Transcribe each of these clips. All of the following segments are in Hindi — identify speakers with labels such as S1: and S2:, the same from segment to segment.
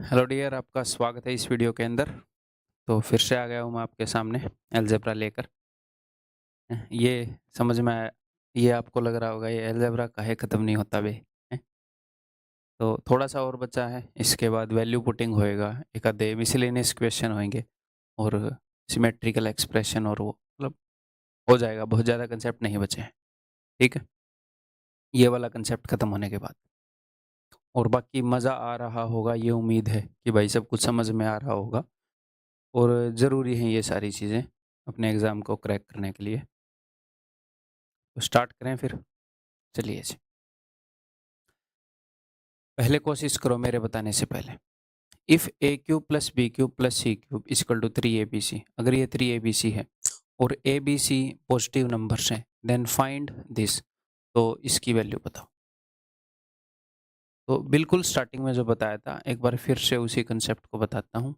S1: हेलो डियर, आपका स्वागत है इस वीडियो के अंदर। तो फिर से आ गया हूँ मैं आपके सामने अलजेब्रा लेकर। ये समझ में आया, ये आपको लग रहा होगा ये अलजेब्रा काहे ख़त्म नहीं होता बे। हैं? तो थोड़ा-सा और बचा है, इसके बाद वैल्यू पुटिंग होएगा, एक आधे मिसलेनियस क्वेश्चन होंगे और सिमेट्रिकल एक्सप्रेशन और वो मतलब हो जाएगा, बहुत ज़्यादा कंसेप्ट नहीं बचे हैं। ठीक है? ये वाला कंसेप्ट ख़त्म होने के बाद। और बाकी मज़ा आ रहा होगा, ये उम्मीद है कि भाई सब कुछ समझ में आ रहा होगा। और ज़रूरी हैं ये सारी चीज़ें अपने एग्ज़ाम को क्रैक करने के लिए। तो स्टार्ट करें फिर? चलिए जी। पहले कोशिश करो मेरे बताने से पहले। If a cube plus b cube plus c cube equal to 3abc, अगर ये 3abc है और abc पॉजिटिव नंबर्स हैं, देन फाइंड दिस, तो इसकी वैल्यू बताओ। तो बिल्कुल स्टार्टिंग में जो बताया था, एक बार फिर से उसी कंसेप्ट को बताता हूँ।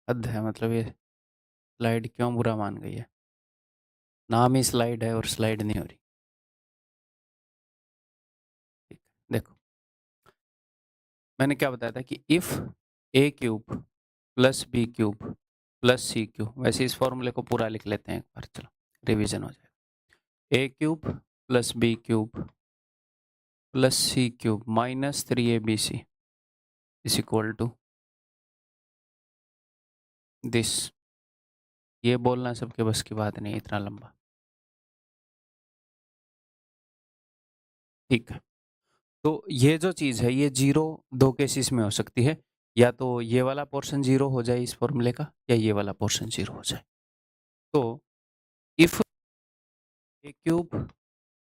S1: हद है, मतलब ये स्लाइड क्यों बुरा मान गई है? नाम ही स्लाइड है और स्लाइड नहीं हो रही। ठीक है, देखो मैंने क्या बताया था कि if a cube plus b cube plus c cube, वैसे इस फॉर्मूले को पूरा लिख लेते हैं एक बार, चलो रिवीजन हो जाएगा। A cube plus b cube plus c cube minus 3abc is equal to this. ये बोलना सबके बस की बात नहीं, इतना लंबा। ठीक है, तो ये जो चीज़ है ये जीरो दो केसेस में हो सकती है, या तो ये वाला पोर्शन जीरो हो जाए इस फॉर्मूले का, या ये वाला पोर्शन जीरो हो जाए। तो if a cube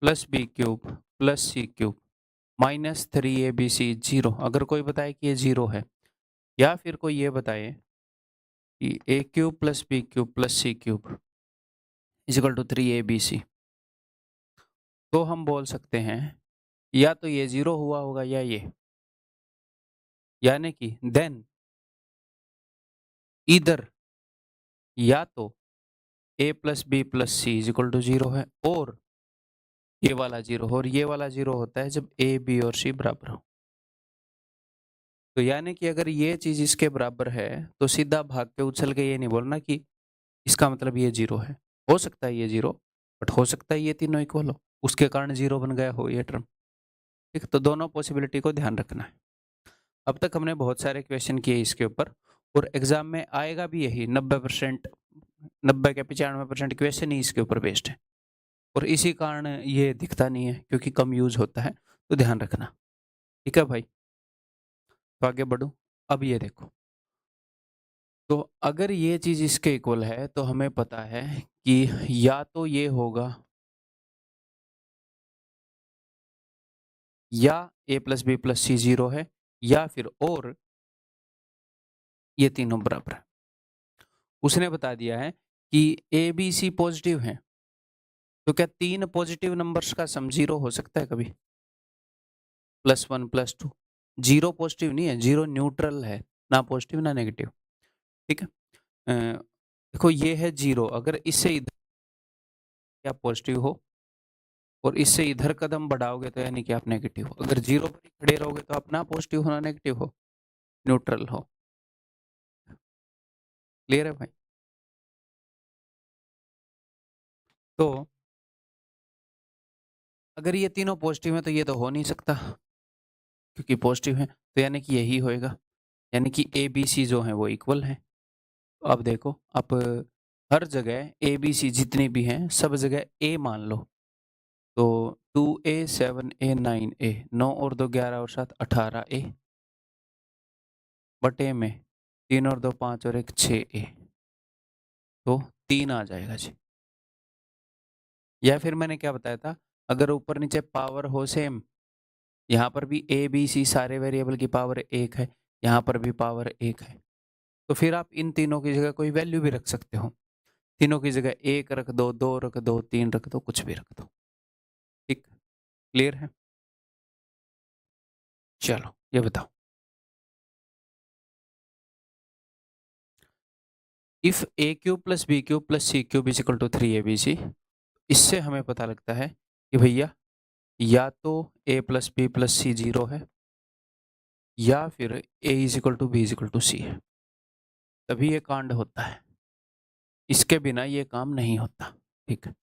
S1: plus b cube plus c cube minus 3abc zero, अगर कोई बताए कि ये जीरो है, या फिर कोई ये बताए कि a cube plus b cube plus c cube is equal to 3abc, तो हम बोल सकते हैं या तो ये जीरो हुआ होगा या ये, यानी कि देन इधर या तो a plus b plus c is equal to zero है, और ये वाला जीरो, और ये वाला जीरो होता है जब ए बी और सी बराबर हो। तो यानी कि अगर ये चीज इसके बराबर है तो सीधा भाग के उछल के ये नहीं बोलना कि इसका मतलब ये जीरो है। हो सकता है ये जीरो, बट हो सकता है ये तीनों इक्वल हो, उसके कारण जीरो बन गया हो ये टर्म। ठीक, तो दोनों पॉसिबिलिटी को ध्यान रखना है। अब तक हमने बहुत सारे क्वेश्चन किए इसके ऊपर, और एग्जाम में आएगा भी यही 90%, 90 के 95% क्वेश्चन ही इसके ऊपर बेस्ड है, और इसी कारण ये दिखता नहीं है क्योंकि कम यूज होता है, तो ध्यान रखना। ठीक है भाई, तो आगे बढ़ू। अब ये देखो, तो अगर ये चीज इसके इक्वल है तो हमें पता है कि या तो ये होगा, या ए plus b plus c zero है, या फिर और ये तीनों बराबर है। उसने बता दिया है कि ए बी सी पॉजिटिव है, तो क्या तीन पॉजिटिव नंबर्स का सम जीरो हो सकता है कभी? +1 +2, जीरो पॉजिटिव नहीं है, जीरो न्यूट्रल है, ना पॉजिटिव ना नेगेटिव। ठीक है, देखो ये है जीरो, अगर इससे इधर क्या पॉजिटिव हो और इससे इधर कदम बढ़ाओगे तो यानी कि आप नेगेटिव हो। अगर जीरो पर ही खड़े रहोगे तो आप ना पॉजिटिव हो ना नेगेटिव हो, न्यूट्रल हो। क्लियर है भाई? तो अगर ये तीनों पॉजिटिव है तो ये तो हो नहीं सकता, क्योंकि पॉजिटिव है, तो यानी कि यही होएगा, यानी कि ए बी सी जो है वो इक्वल है। तो अब देखो, अब हर जगह ए बी सी जितनी भी हैं सब जगह ए मान लो, तो 2a 7a 9a, 9 और 2 11 और 7 18a, बटे में 3 और 2 5 और 1 6a, तो 3 आ जाएगा जी। या फिर मैंने क्या बताया था, अगर ऊपर नीचे पावर हो सेम, यहाँ पर भी ए बी सी सारे वेरिएबल की पावर एक है, यहाँ पर भी पावर एक है, तो फिर आप इन तीनों की जगह कोई वैल्यू भी रख सकते हो। तीनों की जगह एक रख दो, दो रख दो, तीन रख दो, कुछ भी रख दो। ठीक, क्लियर है? चलो ये बताओ, if a cube plus b cube plus c cube is equal to 3abc, इससे हमें पता लगता है कि भैया या तो a plus b plus c 0 है या फिर a is equal to b is equal to c है, तभी ये कांड होता है, इसके बिना ये काम नहीं होता। ठीक है,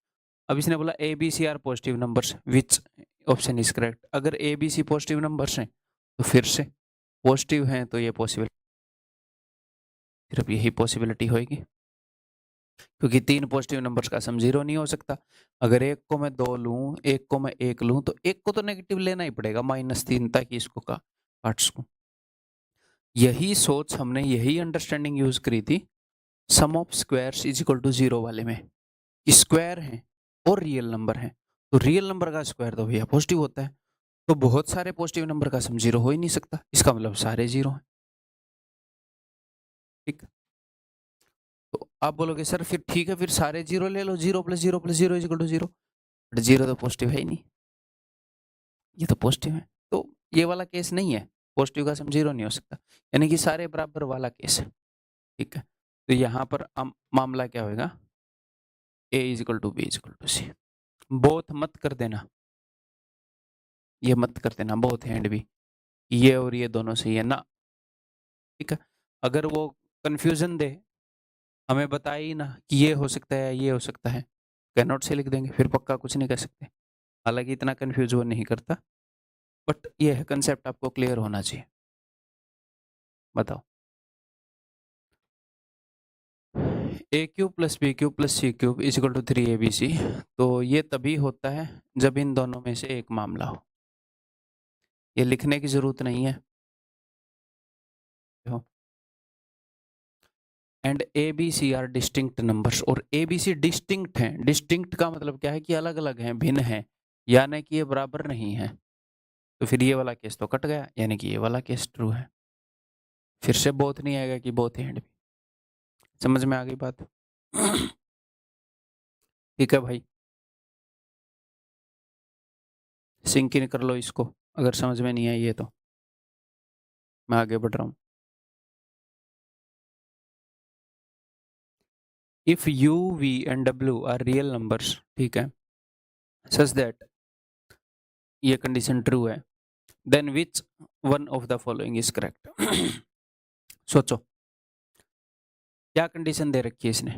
S1: अब इसने बोला a b c are positive numbers, which option is correct. अगर a b c positive numbers हैं तो फिर से पॉजिटिव हैं तो ये पॉसिबल, सिर्फ यही पॉसिबिलिटी होगी, क्योंकि 3 पॉजिटिव नंबर्स का सम 0 नहीं हो सकता। अगर एक को मैं 2 लूँ, एक को मैं 1 लूँ, तो एक को तो नेगेटिव लेना ही पड़ेगा -3, ताकि इसको काट सकूं। यही सोच हमने, यही अंडरस्टैंडिंग यूज करी थी sum of squares is equal to 0 वाले में। स्क्वायर है और रियल नंबर है, तो रियल नंबर का स्क्वायर तो भैया पॉजिटिव होता है, तो बहुत सारे पॉजिटिव नंबर का सम 0 हो ही नहीं सकता, इसका मतलब सारे 0 हैं। ठीक, तो आप बोलोगे सर फिर ठीक है, फिर सारे 0 ले लो, 0 + 0 + 0 इज इक्वल टू 0, बट 0 तो पॉजिटिव है ही नहीं, ये तो पॉजिटिव है, तो ये वाला केस नहीं है, पॉजिटिव का सम 0 नहीं हो सकता, यानी कि सारे बराबर वाला केस है। ठीक है, तो यहाँ पर मामला क्या होगा, a is equal to b is equal to c. Both मत कर देना, ये मत कर देना बोथ हैंड भी, ये और ये दोनों सही है ना। ठीक है, अगर वो कंफ्यूजन दे, हमें बताए ही ना कि ये हो सकता है ये हो सकता है, कैन नॉट से लिख देंगे, फिर पक्का कुछ नहीं कर सकते। हालांकि इतना कंफ्यूज वो नहीं करता, बट ये है कंसेप्ट, आपको क्लियर होना चाहिए। बताओ, a cube plus b cube plus c cube is equal to 3abc, तो ये तभी होता है जब इन दोनों में से एक मामला हो, ये लिखने की जरूरत नहीं है। And a b c are distinct numbers, और ए बी सी डिस्टिंक्ट हैं। डिस्टिंक्ट का मतलब क्या है कि अलग अलग हैं, भिन्न हैं, यानी कि ये बराबर नहीं है, तो फिर ये वाला केस तो कट गया, यानी कि ये वाला केस ट्रू है। फिर से बोथ नहीं आएगा कि बोथ हैंड भी। समझ में आ गई बात? ठीक है भाई, सिंक इन कर लो इसको, अगर समझ में नहीं आई है तो मैं आगे बढ़ रहा हूँ। If u v and w are real numbers, ठीक है, सच दैट ये कंडीशन ट्रू है, then which one of the following is correct. सोचो क्या कंडीशन दे रखी है इसने,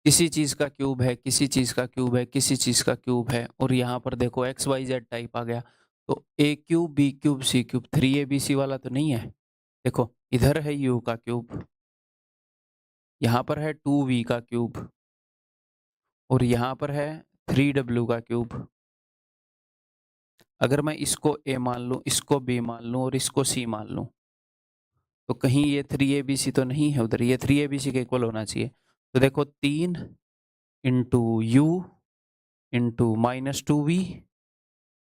S1: किसी चीज का क्यूब है, किसी चीज का क्यूब है, किसी चीज का क्यूब है, और यहाँ पर देखो XYZ टाइप आ गया, तो a cube b cube c cube 3abc वाला तो नहीं है। देखो इधर है u का क्यूब, यहाँ पर है 2v का क्यूब, और यहाँ पर है 3w का क्यूब। अगर मैं इसको a मान लूँ, इसको b मान लूँ और इसको c मान लूँ, तो कहीं ये 3abc तो नहीं है उधर, ये 3abc के इक्वल होना चाहिए। तो देखो 3 into you into -2v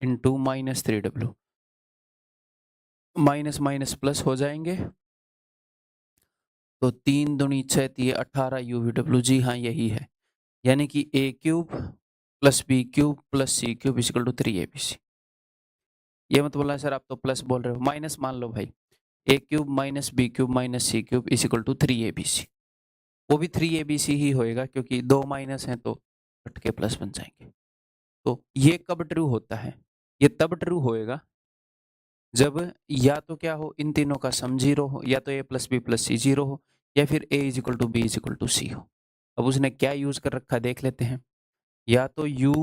S1: into -3w, minus minus plus हो जाएंगे, तो 3 दूनी 6 दिए 18 UVW, जी हाँ यही है, यानी कि a cube plus b cube plus c cube equal to 3abc। ये मत बोलना सर आप तो प्लस बोल रहे हो, माइनस मान लो भाई, a cube minus b cube minus c cube equal to 3abc, वो भी 3abc ही होएगा, क्योंकि 2 माइनस हैं तो कट के प्लस बन जाएंगे। तो ये कब ट्रू होता है, ये तब ट्रू होएगा जब या तो क्या हो, इन तीनों का सम 0 हो, या तो a plus b plus c 0 हो, या फिर a is equal to b is equal to c हो। अब उसने क्या यूज कर रखा देख लेते हैं, या तो u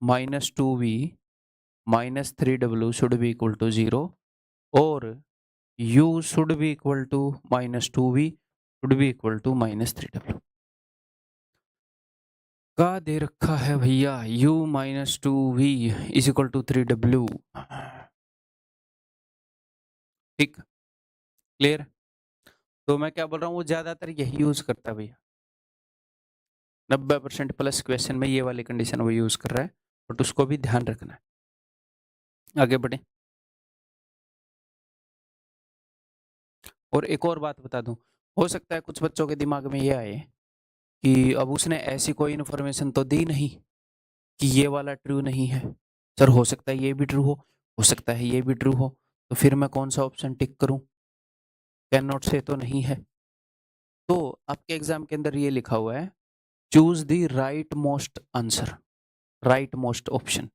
S1: -2v -3w should be equal to 0, और u should be equal to -2v should be equal to -3w। का दे रखा है भैया u -2v is equal to 3w। ठीक, क्लियर? तो मैं क्या बोल रहा हूँ, वो ज्यादातर यही यूज करता है भैया, 90% प्लस क्वेश्चन में ये वाली कंडीशन वो यूज कर रहा है, बट उसको भी ध्यान रखना है। आगे बढ़े, और एक और बात बता दूं, हो सकता है कुछ बच्चों के दिमाग में ये आए कि अब उसने ऐसी कोई इन्फॉर्मेशन तो दी नहीं कि ये वाला ट्रू नहीं है, सर हो सकता है ये भी ट्रू हो सकता है ये भी ट्रू हो, तो फिर मैं कौन सा ऑप्शन टिक करूं, कैन नॉट से तो नहीं है, तो आपके एग्जाम के अंदर ये लिखा हुआ है, choose the right most answer, right most option.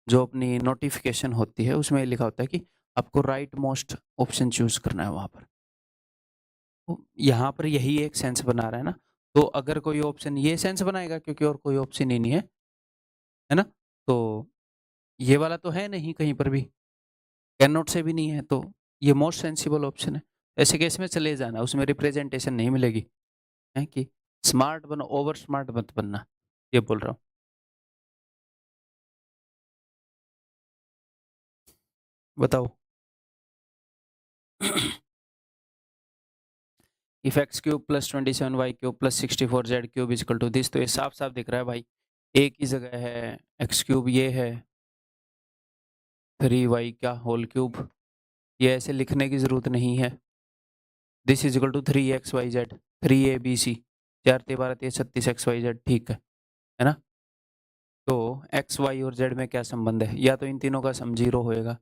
S1: जो अपनी नोटिफिकेशन होती है उसमें लिखा होता है कि आपको राइट मोस्ट ऑप्शन चूज करना है वहां पर। तो यहाँ पर यही एक सेंस बना रहा है ना, तो अगर कोई ऑप्शन ये सेंस बनाएगा क्योंकि और कोई ऑप्शन ही नहीं है ना, तो ये वाला तो है नहीं कहीं पर भी, कैन नॉट से भी नहीं है, तो ये मोस्ट सेंसिबल ऑप्शन है। ऐसे केस में चले जाना, उसमें रिप्रेजेंटेशन नहीं मिलेगी, है कि स्मार्ट बनो, ओवर स्मार्ट मत बनना, ये बोल रहा हूँ। बताओ। If x cube plus 27 y cube plus 64 z cube is equal to this, तो ये साफ साफ दिख रहा है भाई, ए की जगह है एक्स क्यूब, ये है 3 वाई क्या होल क्यूब, ये ऐसे लिखने की जरूरत नहीं है। This is equal to 3 XYZ, 3ABC, 4 3 12 36 XYZ, ठीक है ना। तो एक्स वाई और जेड में क्या संबंध है, या तो इन तीनों का सम जीरो होएगा,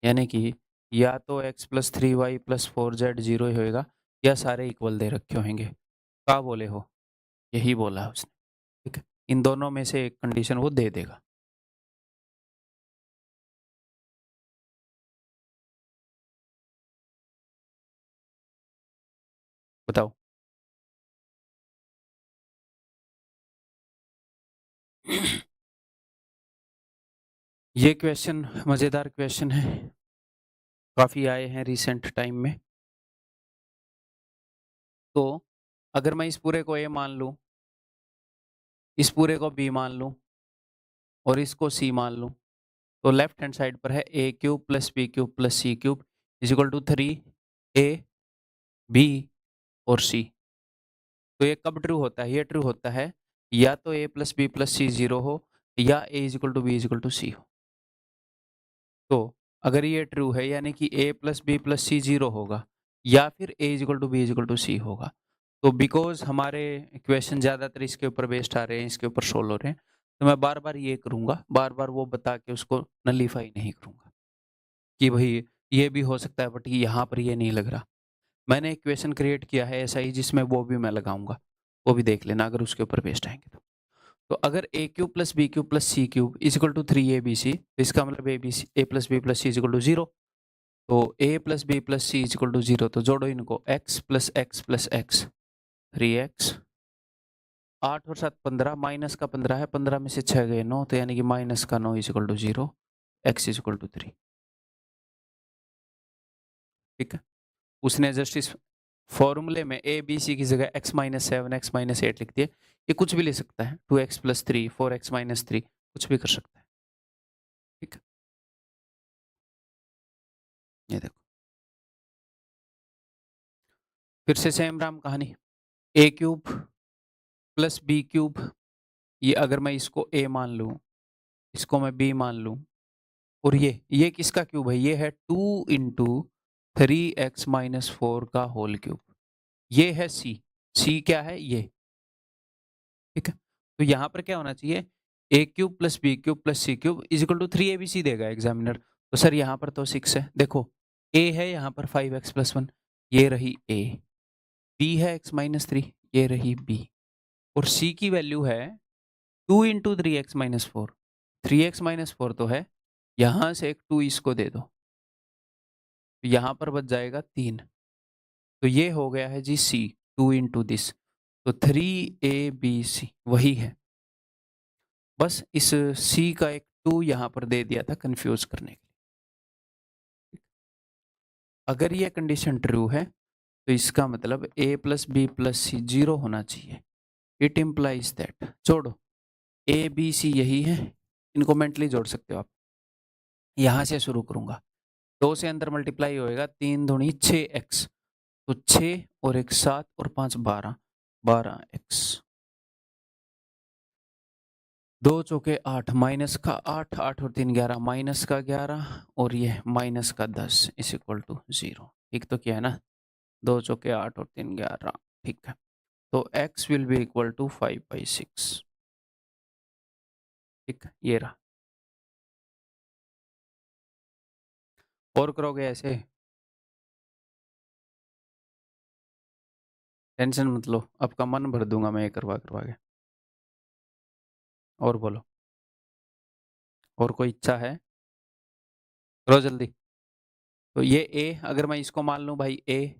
S1: यानी कि या तो x plus 3 y plus 4z zero ही होएगा, या सारे इक्वल दे रखे होंगे। क्या बोले हो, यही बोला उसने, ठीक है। इन दोनों में से एक कंडीशन वो दे देगा। बताओ। ये क्वेश्चन मजेदार क्वेश्चन है, काफी आए हैं रिसेंट टाइम में। तो अगर मैं इस पूरे को a मान लूं, इस पूरे को b मान लूं और इसको c मान लूं, तो लेफ्ट हैंड साइड पर है a cube plus b cube plus c cube is equal to 3a b और c। तो ये कब ट्रू होता है, ये ट्रू होता है या तो a plus b plus c zero हो, या a is equal to b is equal to c हो। तो अगर ये ट्रू है यानी कि a plus b plus c zero होगा, या फिर a is equal to b is equal to c होगा। तो बिकॉज हमारे क्वेश्चन ज़्यादातर इसके ऊपर बेस्ड आ रहे हैं, इसके ऊपर सोल्व हो रहे हैं, तो मैं बार बार ये करूंगा, बार बार वो बता के उसको नलीफाई नहीं करूंगा कि भाई ये भी हो सकता है बट यहाँ पर ये नहीं लग रहा। मैंने एक क्वेश्चन क्रिएट किया है ऐसा ही जिसमें वो भी मैं लगाऊंगा, वो भी देख लेना अगर उसके ऊपर बेस्ड आएंगे तो अगर a cube plus b cube plus c cube is equal to 3ABC, तो इसका मतलब a b c a plus b plus c is equal to zero. तो a plus b plus c is equal to zero, तो जोड़ो इनको, x plus x plus x, 3x, 8 और 7 15, माइनस का 15 है, 15 में से 6 गए 9, तो यानी कि माइनस का 9 is equal to zero, x is equal to 3। ठीक है, उसने जस्ट इस फॉर्मूले में ए बी सी की जगह x माइनस 7 x माइनस 8 लिख दिया। ये कुछ भी ले सकता है, 2x प्लस 3, 4x माइनस 3, कुछ भी कर सकता है। ठीक है, ये देखो फिर से सेम राम कहानी, ए क्यूब प्लस बी क्यूब, ये अगर मैं इसको a मान लूं, इसको मैं b मान लूं, और ये किसका क्यूब है, ये है 2 इंटू 3x माइनस 4 का होल क्यूब, ये है c क्या है ये। ठीक है, तो यहाँ पर क्या होना चाहिए, a cube plus b cube plus c cube is equal to 3ABC देगा एग्जामिनर। तो सर यहाँ पर तो 6 है, देखो a है यहाँ पर 5x+1, ये रही a, b है x माइनस 3, ये रही b, और c की वैल्यू है 2 into 3x minus 4, 3x minus 4 तो है, यहाँ से एक 2 इसको दे दो, तो यहाँ पर बच जाएगा 3, तो ये हो गया है जी c, 2 इंटू दिस, तो 3ABC वही है। बस इस c का एक 2 यहाँ पर दे दिया था कंफ्यूज करने के लिए। अगर ये कंडीशन ट्रू है तो इसका मतलब a plus b plus c zero होना चाहिए। इट इम्प्लाइज दैट, जोड़ो ए बी सी यही है, इनको मेंटली जोड़ सकते हो आप। यहाँ से शुरू करूंगा, 2 से अंदर मल्टीप्लाई होएगा, 3 दूनी 6x, तो 6 और 1 7 और 5 12, 12x, 2 चौके 8, माइनस का 8, 8 और 3 11, माइनस का 11 और ये माइनस का 10 इज इक्वल टू 0। ठीक तो क्या है ना, 2 चौके 8 और 3 11, ठीक है। तो x will be equal to 5/6। ठीक, ये रहा। और करोगे ऐसे टेंशन मत लो, आपका मन भर दूंगा मैं ये करवा करवा के। और बोलो, और कोई इच्छा है? करो जल्दी। तो ये ए, अगर मैं इसको मान लूं भाई ए,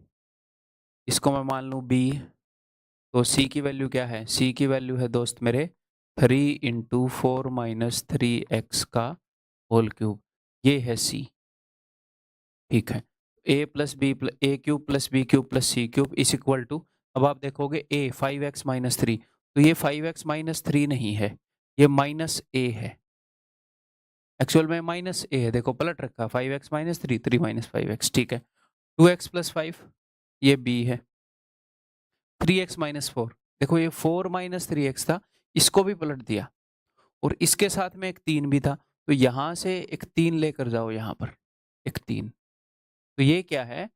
S1: इसको मैं मान लूं बी, तो सी की वैल्यू क्या है? सी की वैल्यू है दोस्त मेरे 3 इंटू 4 माइनस 3x का होल क्यूब, ये है सी। ठीक है, a plus b a cube plus b cube plus c cube is equal to, अब आप देखोगे ए 5x माइनस 3, तो ये 5x माइनस 3 नहीं है, ये माइनस ए है। एक्चुअल में माइनस ए है, देखो पलट रखा, 5x माइनस 3, 3 माइनस 5x। ठीक है, 2x प्लस 5 ये बी है, 3x माइनस 4, देखो ये 4 माइनस 3x था, इसको भी पलट दिया, और इसके साथ में एक 3 भी था, तो यहां से एक 3 लेकर जाओ, यहां पर एक 3, तो ये क्या है?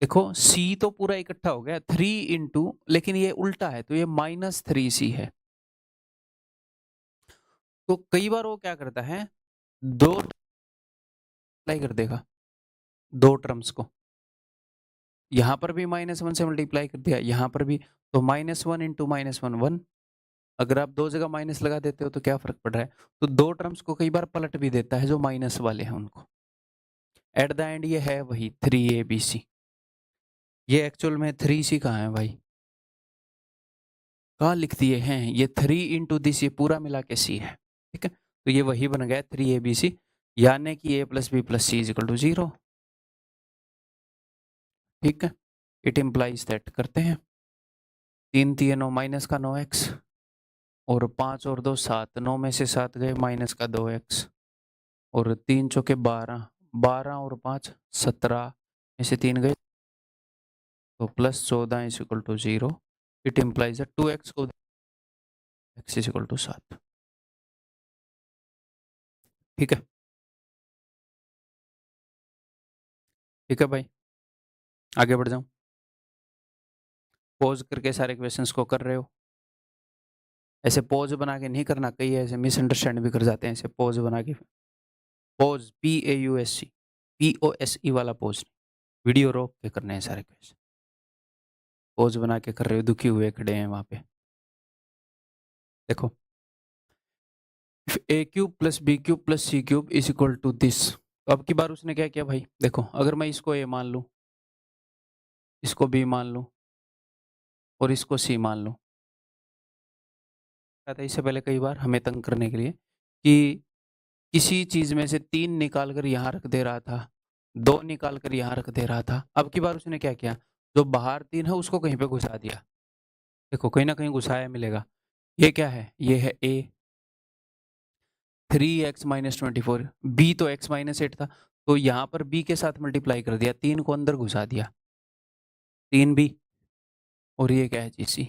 S1: देखो c तो पूरा इकट्ठा हो गया 3 इंटू, लेकिन ये उल्टा है, तो ये माइनस 3c है। तो कई बार वो क्या करता है, दो अप्लाई कर देगा, दो टर्म्स को, यहां पर भी -1 से मल्टीप्लाई कर दिया, यहां पर भी, तो -1 इंटू -1 1। अगर आप दो जगह माइनस लगा देते हो तो क्या फर्क पड़ रहा है? तो दो टर्म्स को कई बार पलट भी देता है जो माइनस वाले हैं उनको। एट द एंड ये है वही 3abc। ये एक्चुअल में 3c कहाँ है भाई? कहाँ लिख दिए हैं? ये 3 इंटू दिस, ये पूरा मिला के c है। ठीक है, तो ये वही बन गया 3abc, यानी कि a plus b plus c is equal to 0। ठीक है, इट इम्प्लाइज दैट, करते हैं 3 3 9 माइनस का 9x, और 5 और 2 7, 9 में से 7 गए, माइनस का 2x, और 3 चौके 12, 12 और 5 17 में से 3 गए, तो plus 14 is equal to 0। It implies 2x को x इज इक्वल टू 7। ठीक है, ठीक है भाई, आगे बढ़ जाऊं? पॉज करके सारे क्वेश्चंस को कर रहे हो? ऐसे पॉज बना के नहीं करना, कई ऐसे मिसअंडरस्टैंड भी कर जाते हैं, ऐसे पॉज बना के। पॉज PAUSC, POSE वाला पॉज, वीडियो रोक के करने हैं सारे क्वेश्चन। पॉज बना के कर रहे हो, दुखी हुए खड़े हैं वहां पे। देखो, a cube plus b cube plus c cube is equal to this. तो अब की बार उसने क्या किया भाई? देखो, अगर मैं इसको a मान लूं, इसको b मान लूं, और इसको c मान लूं, था इससे पहले कई बार हमें तंग करने के लिए कि किसी चीज में से 3 निकाल कर यहाँ रख दे रहा था, 2 निकाल कर यहाँ रख दे रहा था। अब की बार उसने क्या किया? जो बाहर 3 है उसको कहीं पे घुसा दिया। देखो कहीं ना कहीं घुसाया मिलेगा। ये क्या है? ये है a 3x माइनस 24, b तो x माइनस 8 था, तो यहाँ पर b के साथ मल्टीप्लाई कर दिया, 3 को अंदर घुसा दिया, 3b, और ये क्या है जी c।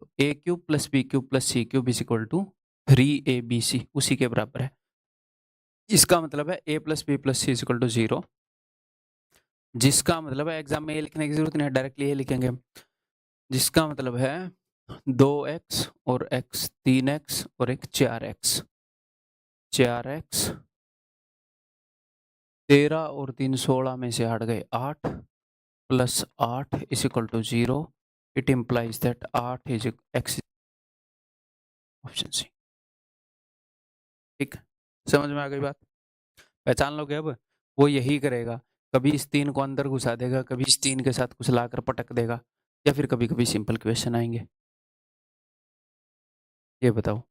S1: तो a cube plus b cube plus c cube is equal to 3abc, उसी के बराबर है। इसका मतलब है a plus b plus c is equal to 0, जिसका मतलब है, एग्जाम में ये लिखने की जरूरत नहीं है, डायरेक्टली ये लिखेंगे, जिसका मतलब है 2x और x 3x और एक 4x, 4x 13 और 3 16 में से 8 गए 8, plus 8 is equal to 0। It implies that 8 is x, option c. ठीक, समझ में आ गई बात? पहचान लोगे अब? वो यही करेगा, कभी इस 3 को अंदर घुसा देगा, कभी इस 3 के साथ कुछ लाकर पटक देगा, या फिर कभी कभी सिंपल क्वेश्चन आएंगे। ये बताओ,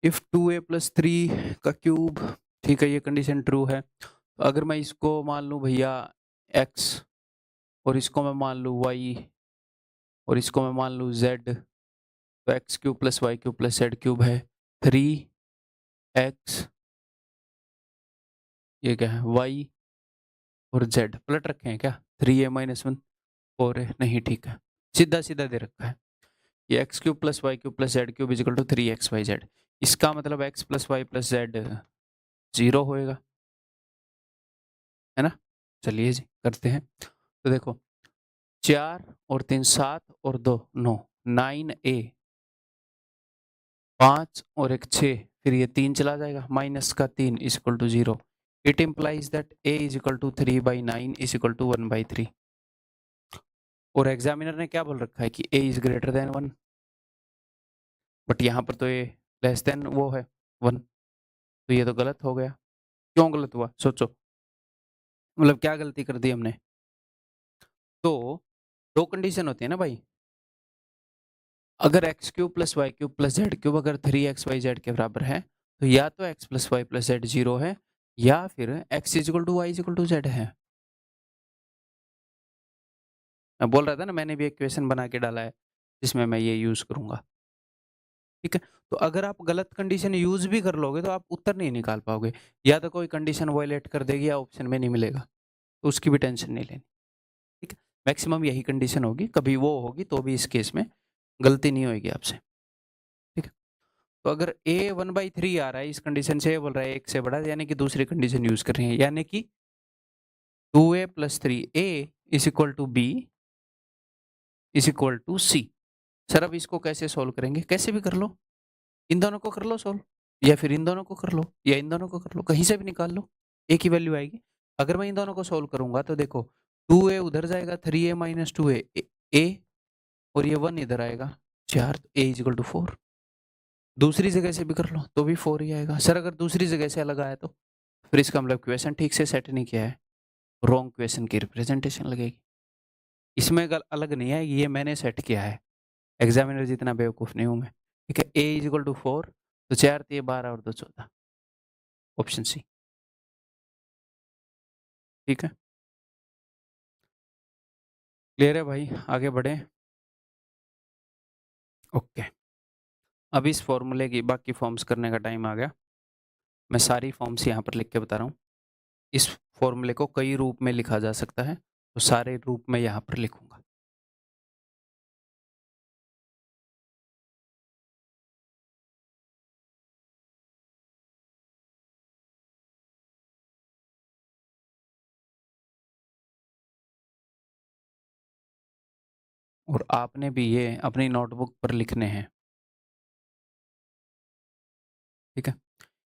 S1: इफ 2a प्लस 3 का क्यूब, ठीक है, ये कंडीशन ट्रू है। तो अगर मैं इसको मान लूं भैया x, और इसको मैं मान लूं y, और इसको मैं मान लूं z, तो x cube plus y cube plus z cube है 3x, ये क्या है y और z पलट रखे हैं क्या? 3a माइनस 1 4a नहीं, ठीक है, सीधा सीधा दे रखा है, ये x cube plus y cube plus z cube is equal to 3xyz। इसका मतलब x plus Y plus z 0 होएगा, है ना? चलिए जी करते हैं। तो देखो 4 और 3 7 और 2 9, 9a, 5 और एक 6 फिर ये 3 चला जाएगा, माइनस का 3 is equal to 0. It implies that a is equal to 3/9 is equal to 1/3. और एग्जामिनर ने क्या बोल रखा है कि a is greater than 1, but यहाँ पर तो a लेस देन वो है 1, तो ये तो गलत हो गया. क्यों गलत हुआ सोचो, मतलब क्या गलती कर दी हमने. तो दो कंडीशन होती है ना भाई, अगर x cube plus y cube plus z cube अगर 3xyz के बराबर है, तो या तो x plus Y plus z 0 है, या फिर x is equal to y is equal to z है. मैं बोल रहा था ना, मैंने भी एक क्वेश्चन बना के डाला है जिसमें मैं ये यूज करूंगा. ठीक है, तो अगर आप गलत कंडीशन यूज भी कर लोगे तो आप उत्तर नहीं निकाल पाओगे, या तो कोई कंडीशन वायलेट कर देगी या ऑप्शन में नहीं मिलेगा, तो उसकी भी टेंशन नहीं लेनी. ठीक है, मैक्सिमम यही कंडीशन होगी, कभी वो होगी तो भी इस केस में गलती नहीं होगी आपसे. ठीक है, तो अगर a 1/3 आ रहा है, इस कंडीशन से बोल रहा है एक से बड़ा, यानी कि दूसरी कंडीशन यूज कर रहे हैं, यानी कि 2a plus 3a is equal to b is equal to c. Sir अब इसको कैसे सोल्व करेंगे, कैसे भी कर लो, इन दोनों को कर लो सोल्व, या फिर इन दोनों को कर लो, या इन दोनों को कर लो, कहीं से भी निकाल लो, एक ही वैल्यू आएगी. अगर मैं इन दोनों को सोल्व करूंगा तो देखो 2a उधर जाएगा, 3a माइनस 2a a, और ये 1 इधर आएगा 4, a इज इक्वल टू 4. दूसरी जगह से भी कर लो तो भी 4 ही आएगा. सर अगर दूसरी जगह से अलग आया तो फिर इसका मतलब क्वेश्चन ठीक से सेट नहीं किया है, रॉन्ग क्वेश्चन की रिप्रेजेंटेशन लगेगी. इसमें अलग नहीं आएगी, ये मैंने सेट किया है, एग्जामिनर जितना बेवकूफ नहीं हूं मैं. ठीक है, a इज इक्वल टू 4, तो 4 3 12 और 2 14, ऑप्शन सी. ठीक है, क्लियर है भाई, आगे बढ़े. ओके, अब इस फॉर्मूले की बाकी फॉर्म्स करने का टाइम आ गया. मैं सारी फॉर्म्स यहाँ पर लिख के बता रहा हूँ. इस फॉर्मूले को कई रूप में लिखा जा सकता है, तो सारे रूप में यहाँ पर लिखूंगा. और आपने भी ये अपनी नोटबुक पर लिखने हैं. ठीक है,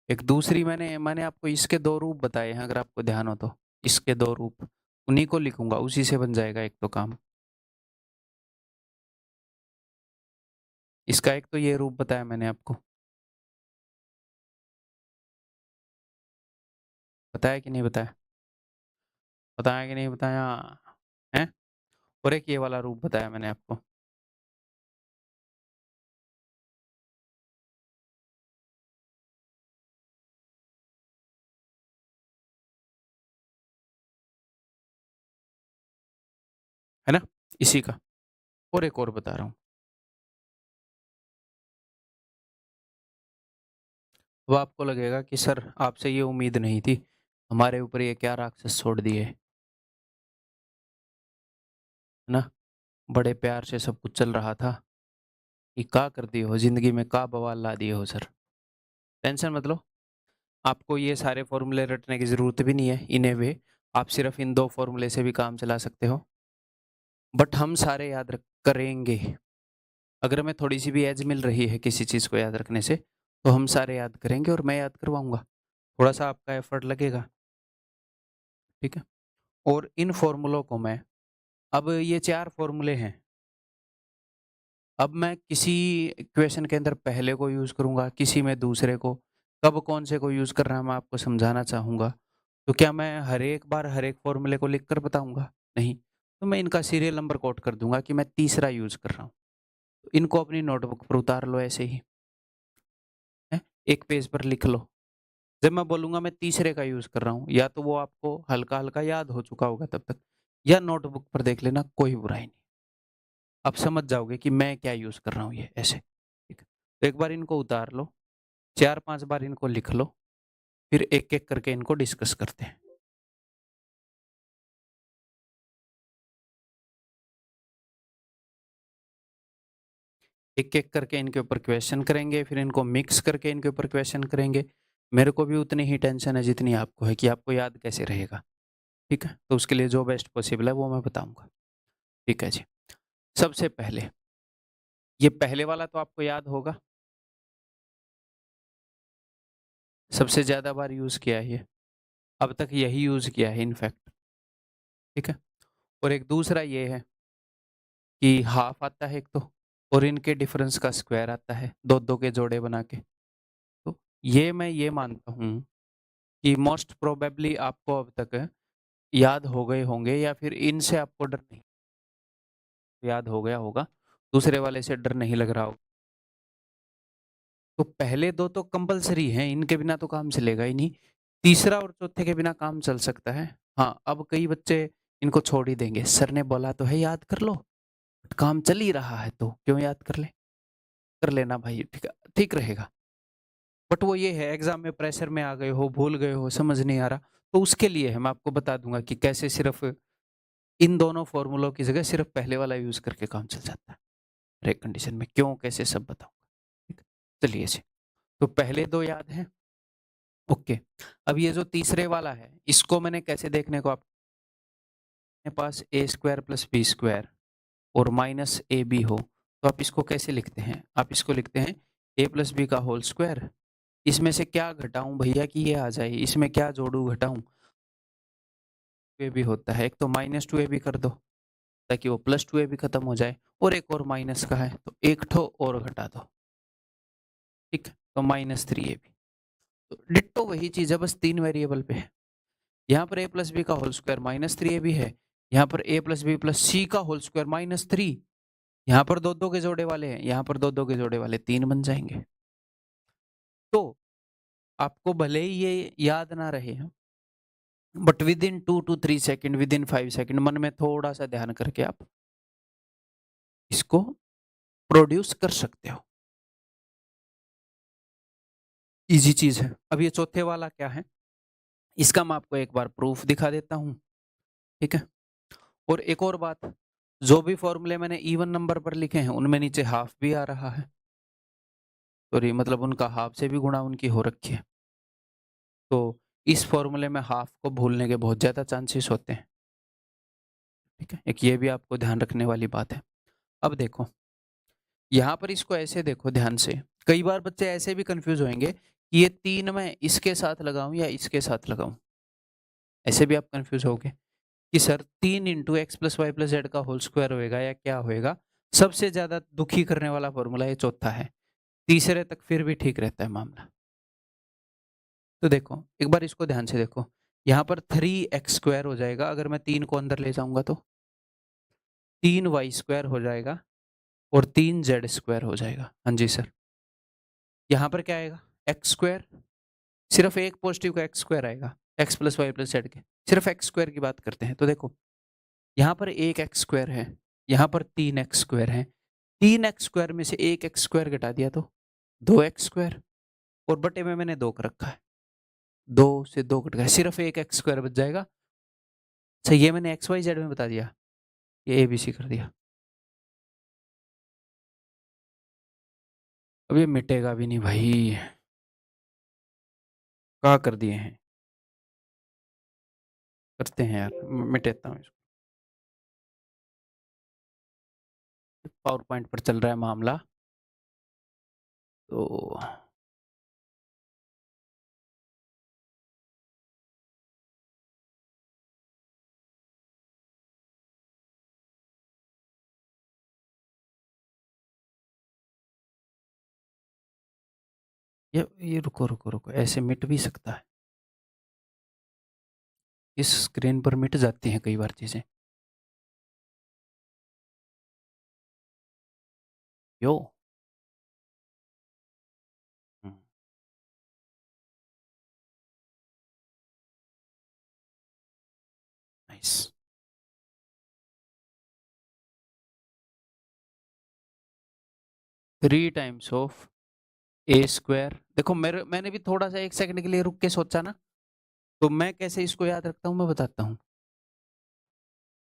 S1: एक दूसरी मैंने आपको इसके दो रूप बताए हैं, अगर आपको ध्यान हो तो. इसके दो रूप, उन्हीं को लिखूंगा, उसी से बन जाएगा एक तो काम. इसका एक तो ये रूप बताया मैंने आपको, बताया कि नहीं बताया, बताया कि नहीं बताया है. और एक ये वाला रूप बताया मैंने आपको. है ना, इसी का. और एक और बता रहा हूँ. अब आपको लगेगा कि सर आपसे ये उम्मीद नहीं थी, हमारे ऊपर ये क्या राक्षस छोड़ दिए, है ना, बड़े प्यार से सब कुछ चल रहा था, कि का कर दिए हो जिंदगी में, का बवाल ला दिए हो सर. टेंशन मत लो, आपको ये सारे फॉर्मूले रटने की जरूरत भी नहीं है. इन्हें वे आप सिर्फ इन दो फॉर्मूले से भी काम चला सकते हो, बट हम सारे याद रख करेंगे. अगर हमें थोड़ी सी भी एज मिल रही है किसी चीज़ को याद रखने से, तो हम सारे याद करेंगे और मैं याद करवाऊंगा. थोड़ा सा आपका एफर्ट लगेगा. ठीक है, और इन फॉर्मूलों को मैं, अब ये 4 फॉर्मूले हैं, अब मैं किसी क्वेश्चन के अंदर पहले को यूज़ करूंगा, किसी में दूसरे को, कब कौन से को यूज़ कर रहा है मैं आपको समझाना चाहूँगा. तो क्या मैं हर एक बार हर एक फॉर्मूले को लिख कर बताऊंगा, नहीं. तो मैं इनका सीरियल नंबर कोट कर दूंगा कि मैं तीसरा यूज़ कर रहा हूँ. तो इनको अपनी नोटबुक पर उतार लो ऐसे ही, है, एक पेज पर लिख लो. जब मैं बोलूंगा मैं तीसरे का यूज़ कर रहा हूँ, या तो वो आपको हल्का हल्का याद हो चुका होगा तब तक, या नोटबुक पर देख लेना, कोई बुराई नहीं. आप समझ जाओगे कि मैं क्या यूज़ कर रहा हूँ ये ऐसे. ठीक है, तो एक बार इनको उतार लो, 4-5 बार इनको लिख लो, फिर एक एक करके इनको डिस्कस करते हैं. एक एक करके इनके ऊपर क्वेश्चन करेंगे, फिर इनको मिक्स करके इनके ऊपर क्वेश्चन करेंगे. मेरे को भी उतनी ही टेंशन है जितनी आपको है कि आपको याद कैसे रहेगा. ठीक है, तो उसके लिए जो बेस्ट पॉसिबल है वो मैं बताऊंगा. ठीक है जी, सबसे पहले ये पहले वाला तो आपको याद होगा, सबसे ज्यादा बार यूज किया है ये, अब तक यही यूज किया है इनफैक्ट। ठीक है, और एक दूसरा ये है कि हाफ आता है एक तो, और इनके डिफरेंस का स्क्वायर आता है, दो दो के जोड़े बना के। तो ये मैं ये मानता हूँ कि मोस्ट प्रोबेबली आपको अब तक याद हो गए होंगे, या फिर इनसे आपको डर नहीं, याद हो गया होगा, दूसरे वाले से डर नहीं लग रहा होगा। तो पहले दो तो कंपलसरी हैं, इनके बिना तो काम चलेगा ही नहीं, तीसरा और चौथे के बिना काम चल सकता है। हाँ, अब कई बच्चे इनको छोड़ ही देंगे, सर ने बोला तो है याद कर लो, काम चल ही रहा है तो क्यों याद कर ले, कर लेना भाई, ठीक ठीक रहेगा। बट वो ये है, एग्जाम में प्रेशर में आ गए हो, भूल गए हो, समझ नहीं आ रहा, तो उसके लिए है मैं आपको बता दूंगा कि कैसे सिर्फ इन दोनों फॉर्मूलों की जगह सिर्फ पहले वाला यूज करके काम चल जाता है हर एक कंडीशन में, क्यों कैसे सब बताऊंगा। ठीक है, चलिए जी, तो पहले दो याद हैं। ओके, अब ये जो तीसरे वाला है, इसको मैंने कैसे देखने को, आपके पास ए स्क्वायर प्लस बी स्क्वायर और माइनस ए बी हो, तो आप इसको कैसे लिखते हैं, आप इसको लिखते हैं ए प्लस बी का होल स्क्वायर, इसमें से क्या घटाऊं भैया कि ये आ जाए, इसमें क्या जोड़ू घटाऊं, ए भी होता है, एक तो माइनस टू ए भी कर दो ताकि वो प्लस टू ए भी खत्म हो जाए, और एक और माइनस का है तो एक ठो और घटा दो। ठीक, तो माइनस थ्री ए बी, तो डिट्टो वही चीज है, बस तीन वेरिएबल पे है। यहाँ पर ए प्लस बी का whole square minus three a b है, यहाँ पर a plus b plus c का होल स्क्वायर माइनस थ्री, यहाँ पर दो दो के जोड़े वाले हैं, यहाँ पर दो दो के जोड़े वाले तीन बन जाएंगे। तो आपको भले ही ये याद ना रहे, but with in 2 to 3 second, with in 5 second मन में थोड़ा सा ध्यान करके आप इसको प्रोड्यूस कर सकते हो, इजी चीज है। अब ये चौथे वाला क्या है, इसका मैं आपको एक बार प्रूफ दिखा देता हूं। ठीक है, और एक और बात, जो भी फॉर्मूले मैंने इवन नंबर पर लिखे हैं उनमें नीचे हाफ भी आ रहा है, सॉरी मतलब उनका हाफ से भी गुणा उनकी हो रखी है, तो इस फॉर्मूले में हाफ को भूलने के बहुत ज्यादा चांसेस होते हैं। ठीक है, एक ये भी आपको ध्यान रखने वाली बात है। अब देखो यहाँ पर इसको ऐसे देखो ध्यान से, कई बार बच्चे ऐसे भी कंफ्यूज होंगे कि ये तीन मैं इसके साथ लगाऊं या इसके साथ लगाऊं, ऐसे भी आप कंफ्यूज होगे कि सर 3 × x + y + z का होल स्क्वायर होएगा या क्या होएगा। सबसे ज्यादा दुखी करने वाला फॉर्मूला ये चौथा है, तीसरे तक फिर भी ठीक रहता है मामला। तो देखो एक बार इसको ध्यान से देखो, यहाँ पर 3x² हो जाएगा, अगर मैं 3 को अंदर ले जाऊंगा तो 3y² हो जाएगा और 3z² हो जाएगा। हाँ जी सर, यहाँ पर क्या आएगा x², सिर्फ एक पॉजिटिव का x² आएगा, x + y + z के, सिर्फ x² की बात करते हैं। तो देखो यहाँ पर एक x² है, यहाँ पर 3x² है, 3x² में से एक x² घटा दिया तो 2x², और बटे में मैंने 2 कर रखा है, 2 से 2 कट गया, सिर्फ एक x² बच जाएगा। सही, ये मैंने x y z में बता दिया, ये ABC कर दिया। अब ये मिटेगा भी नहीं भाई, क्या कर दिए हैं, करते हैं यार, मिटेता हूँ इसको। पावर पॉइंट पर चल रहा है मामला, तो ये रुको रुको रुको, ऐसे मिट भी सकता है, इस स्क्रीन पर मिट जाती हैं कई बार चीजें। यो नाइस, 3 टाइम्स ऑफ a²। देखो मैंने भी थोड़ा सा एक सेकंड के लिए रुक के सोचा ना, तो मैं कैसे इसको याद रखता हूं मैं बताता हूं।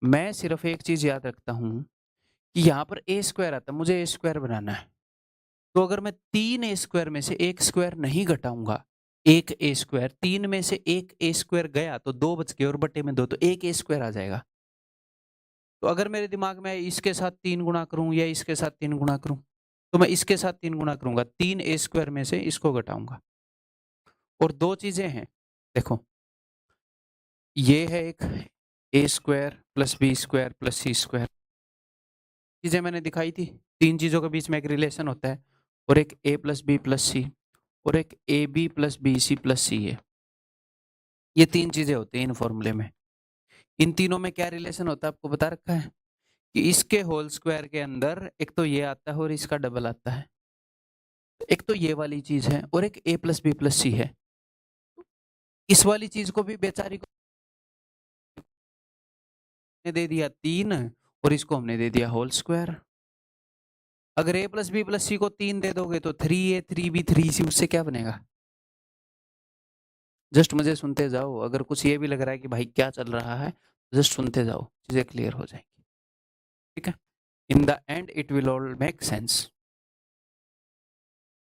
S1: मैं सिर्फ एक चीज याद रखता हूं कि यहाँ पर a² आता है, मुझे a² बनाना है, तो अगर मैं 3 a² में से एक स्क्वायर नहीं घटाऊंगा, एक a², 3 में से एक a² गया तो 2 बच गए और बटे में 2, तो एक a² आ जाएगा। तो अगर मेरे दिमाग में इसके साथ 3 गुणा करूं या इसके साथ 3 गुणा करूं, तो मैं इसके साथ 3 गुणा करूंगा, 3 a² में से इसको घटाऊंगा, और दो चीजें हैं, देखो ये है एक a square plus b square plus c square, चीजें मैंने दिखाई थी, तीन चीजों के बीच में एक रिलेशन होता है, और एक a plus b plus c और एक a b plus b c plus c है। ये तीन चीजें होती हैं इन फॉर्मूले में। इन तीनों में क्या रिलेशन होता है आपको बता रखा है कि इसके होल स्क्वायर के अंदर एक तो ये आता है और इसका डबल आता है, एक तो ये वाली चीज है और एक a plus b plus c है। इस वाली चीज को भी बेचारी को दे दिया 3 और इसको हमने दे दिया होल स्क्वायर। अगर a प्लस बी प्लस सी को 3 दे दोगे तो 3a 3b 3c, उससे क्या बनेगा? जस्ट मुझे सुनते जाओ, अगर कुछ ये भी लग रहा है कि भाई क्या चल रहा है, जस्ट सुनते जाओ, चीजें क्लियर हो जाएंगी, ठीक है। In the end it will all make sense,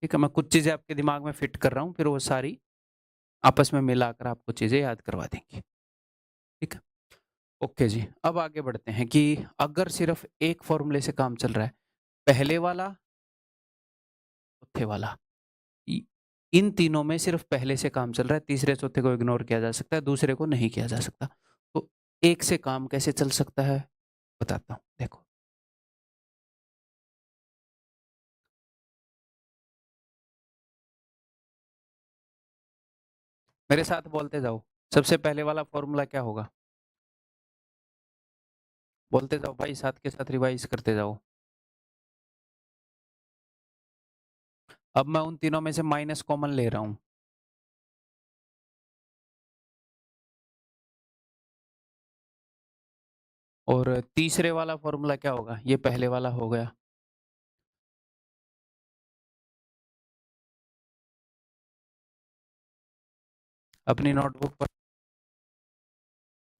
S1: ठीक है। मैं कुछ चीजें आपके दिमाग में फिट कर रहा हूँ, फिर वो सारी आपस में मिलाकर आपको चीजें याद करवा देंगी, ठीक है। ओके जी, अब आगे बढ़ते हैं कि अगर सिर्फ एक फॉर्मूले से काम चल रहा है, पहले वाला चौथे वाला, इन तीनों में सिर्फ पहले से काम चल रहा है, तीसरे चौथे को इग्नोर किया जा सकता है, दूसरे को नहीं किया जा सकता, तो एक से काम कैसे चल सकता है बताता हूं, देखो। मेरे साथ बोलते जाओ, सबसे पहले वाला फॉर्मूला क्या होगा? बोलते जाओ भाई, साथ के साथ रिवाइज करते जाओ। अब मैं उन तीनों में से माइनस कॉमन ले रहा हूं, और तीसरे वाला फॉर्मूला क्या होगा? ये पहले वाला हो गया, अपनी नोटबुक पर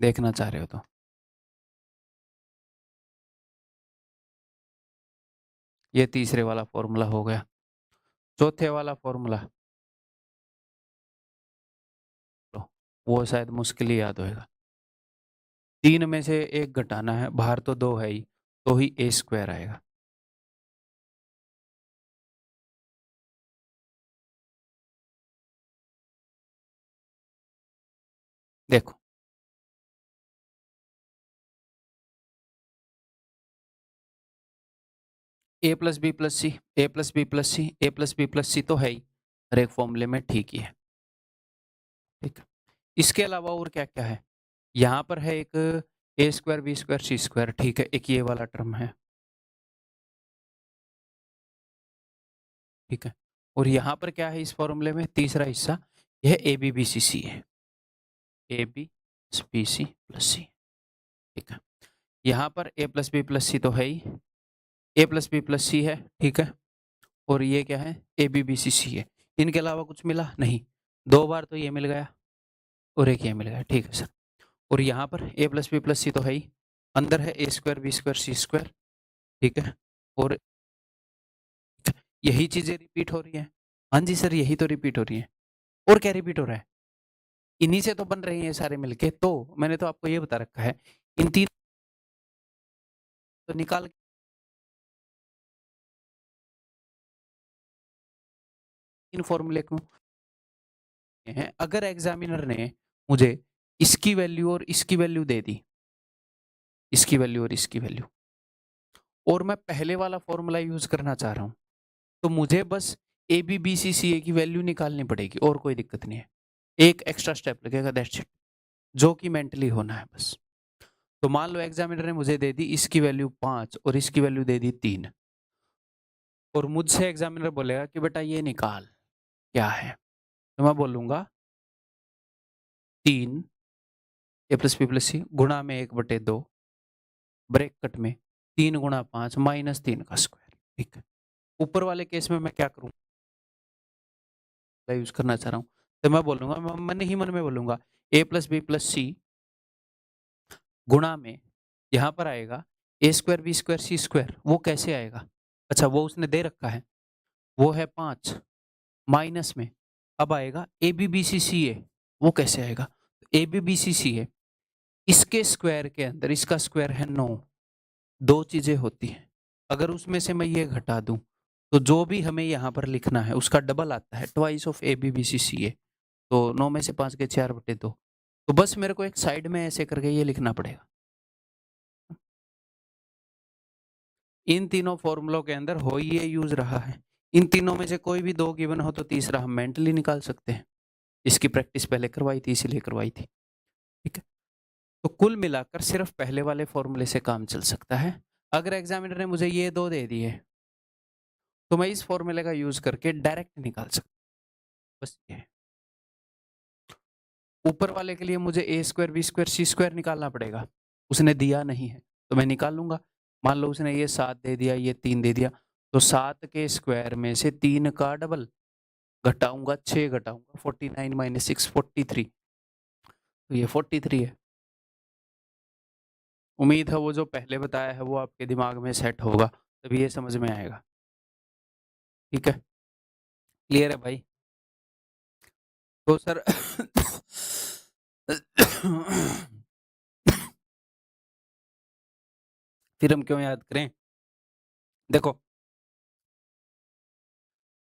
S1: देखना चाह रहे हो तो ये तीसरे वाला फॉर्मूला हो गया। चौथे वाला फॉर्मूला तो वो शायद मुश्किल ही याद होएगा। 3 में से एक घटाना है, बाहर तो 2 है ही, तो ही ए स्क्वायर आएगा। देखो ए plus b plus C, a plus b plus C, a plus b plus c तो है ही, हर एक फॉर्मूले में ठीक ही है, ठीक है। इसके अलावा और क्या क्या है? यहाँ पर है एक a square B square C square, ठीक है, एक ये वाला टर्म है, ठीक है। और यहाँ पर क्या है इस फॉर्मूले में? तीसरा हिस्सा, यह ए बी बी सी सी है, a b b c plus c, ठीक है। यहाँ पर a plus b plus c तो है ही, a plus b plus c है, ठीक है। और ये क्या है? A b b c c है। इनके अलावा कुछ मिला नहीं, 2 बार तो ये मिल गया और एक ये मिल गया, ठीक है सर। और यहाँ पर a plus b plus c तो है ही, अंदर है ए स्क्वायर बी स्क्वायर सी स्क्वायर, ठीक है। और यही चीजें रिपीट हो रही है। हाँ जी सर, यही तो रिपीट हो रही है, और क्या रिपीट हो रहा है? इन्हीं से तो बन रही है सारे मिलके, तो मैंने तो आपको ये बता रखा है, इन तीन तो निकाल इन फॉर्मूले को हैं। अगर एग्जामिनर ने मुझे इसकी वैल्यू और इसकी वैल्यू दे दी, इसकी वैल्यू और इसकी वैल्यू, और मैं पहले वाला फॉर्मूला यूज करना चाह रहा हूं, तो मुझे बस ए बी बी सी सी ए की वैल्यू निकालनी पड़ेगी, और कोई दिक्कत नहीं है। एक एक्स्ट्रा स्टेप लगेगा, दैट्स इट, जो कि मेंटली होना है बस। तो मान लो एग्जामिनर ने मुझे दे दी इसकी वैल्यू 5 और इसकी वैल्यू दे दी 3, और मुझसे एग्जामिनर बोलेगा कि बेटा ये निकाल क्या है, तो मैं बोलूंगा 3 ए प्लस बी प्लस सी गुणा में 1/2 ब्रैकेट में 3 गुणा 5 माइनस 3 का स्क्वायर, ठीक है। ऊपर वाले केस में मैं क्या करूंगा, यूज करना चाह रहा हूँ, तो मैं बोलूंगा, मैं मन ही मन में बोलूंगा ए प्लस बी प्लस सी गुणा में, यहाँ पर आएगा ए स्क्वायर बी स्क्वायर सी स्क्वायर, वो कैसे आएगा? अच्छा वो उसने दे रखा है, वो है 5, माइनस में अब आएगा ए बी बी सी सी ए, वो कैसे आएगा? ए बी बी सी सी ए, इसके स्क्वायर के अंदर इसका स्क्वायर है 9, दो चीजें होती हैं, अगर उसमें से मैं ये घटा दूं तो जो भी हमें यहाँ पर लिखना है उसका डबल आता है, twice of a b b c c a, तो 9 में से 5 के 4/2। तो बस मेरे को एक साइड में ऐसे करके ये लिखना पड़ेगा। इन तीनों फॉर्मूलों के अंदर हो ये यूज रहा है। इन तीनों में से कोई भी 2 गिवन हो तो तीसरा हम मेंटली निकाल सकते हैं। इसकी प्रैक्टिस पहले करवाई थी, इसीलिए करवाई थी। ठीक है, तो कुल मिलाकर सिर्फ पहले वाले फॉर्मूले से काम चल सकता है। अगर एग्जामिनर ने मुझे ये 2 दे दिए तो मैं इस फॉर्मूले का यूज करके डायरेक्ट निकाल सकता हूं। बस ये ऊपर वाले के लिए मुझे a² b² c² निकालना पड़ेगा, उसने दिया नहीं है तो मैं निकाल लूंगा। मान लो उसने ये 7 दे दिया, ये 3 दे दिया, तो 7 के स्क्वायर में से 3 का डबल घटाऊंगा, 6 घटाऊंगा, 49 माइनस 6 43, तो ये 43 है। उम्मीद है वो जो पहले बताया है वो आपके दिमाग में सेट होगा, तभी ये समझ में आएगा। ठीक है, क्लियर है भाई? तो सर फिर हम क्यों याद करें? देखो,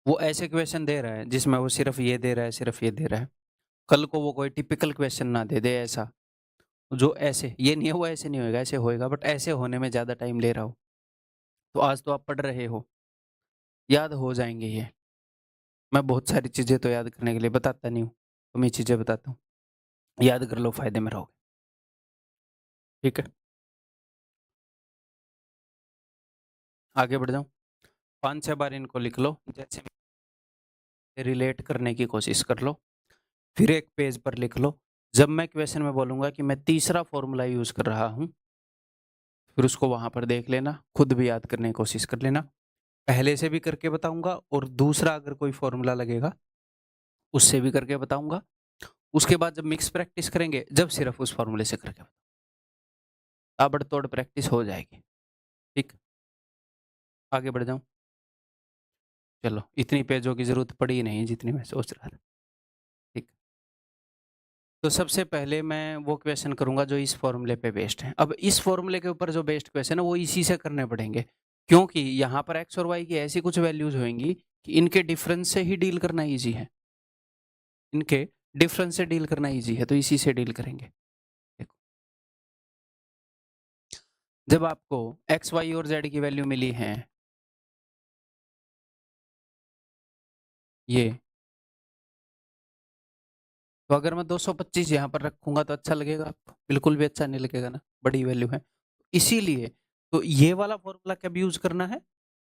S1: वो ऐसे क्वेश्चन दे रहा है जिसमें वो सिर्फ ये दे रहा है, सिर्फ ये दे रहा है। कल को वो कोई टिपिकल क्वेश्चन ना दे दे ऐसा, जो ऐसे, ये नहीं है वो ऐसे नहीं होएगा, ऐसे होएगा, बट ऐसे होने में ज़्यादा टाइम ले रहा हो। तो आज तो आप पढ़ रहे हो, याद हो जाएंगे ये। मैं बहुत सारी चीज़ें तो याद करने के लिए बताता नहीं हूँ, तो मैं चीज़ें बताता हूँ, याद कर लो, फायदे में रहोगे। ठीक है, आगे बढ़ जाऊँ। 5-6 बार इनको लिख लो, जैसे रिलेट करने की कोशिश कर लो, फिर एक पेज पर लिख लो। जब मैं क्वेश्चन में बोलूंगा कि मैं तीसरा फॉर्मूला यूज कर रहा हूँ, फिर उसको वहां पर देख लेना, खुद भी याद करने की कोशिश कर लेना। पहले से भी करके बताऊंगा, और दूसरा अगर कोई फॉर्मूला लगेगा उससे भी करके बताऊंगा। उसके बाद जब मिक्स प्रैक्टिस करेंगे, जब सिर्फ उस फॉर्मूले से करके ताबड़तोड़ प्रैक्टिस हो जाएगी। ठीक, आगे बढ़ जाऊं। चलो, इतनी पेजों की जरूरत पड़ी नहीं जितनी मैं सोच रहा था। ठीक, तो सबसे पहले मैं वो क्वेश्चन करूंगा जो इस फॉर्मूले पे बेस्ड है। अब इस फॉर्मूले के ऊपर जो बेस्ड क्वेश्चन है वो इसी से करने पड़ेंगे, क्योंकि यहाँ पर x और y की ऐसी कुछ वैल्यूज होंगी कि इनके डिफरेंस से ही डील करना इजी है। इनके डिफरेंस से डील करना इजी है, तो इसी से डील करेंगे। देखो, जब आपको x, y और z की वैल्यू मिली है, ये, तो अगर मैं 225 यहाँ पर रखूंगा तो अच्छा लगेगा आपको? बिल्कुल भी अच्छा नहीं लगेगा ना, बड़ी वैल्यू है। इसीलिए तो ये वाला फॉर्मूला कब यूज करना है?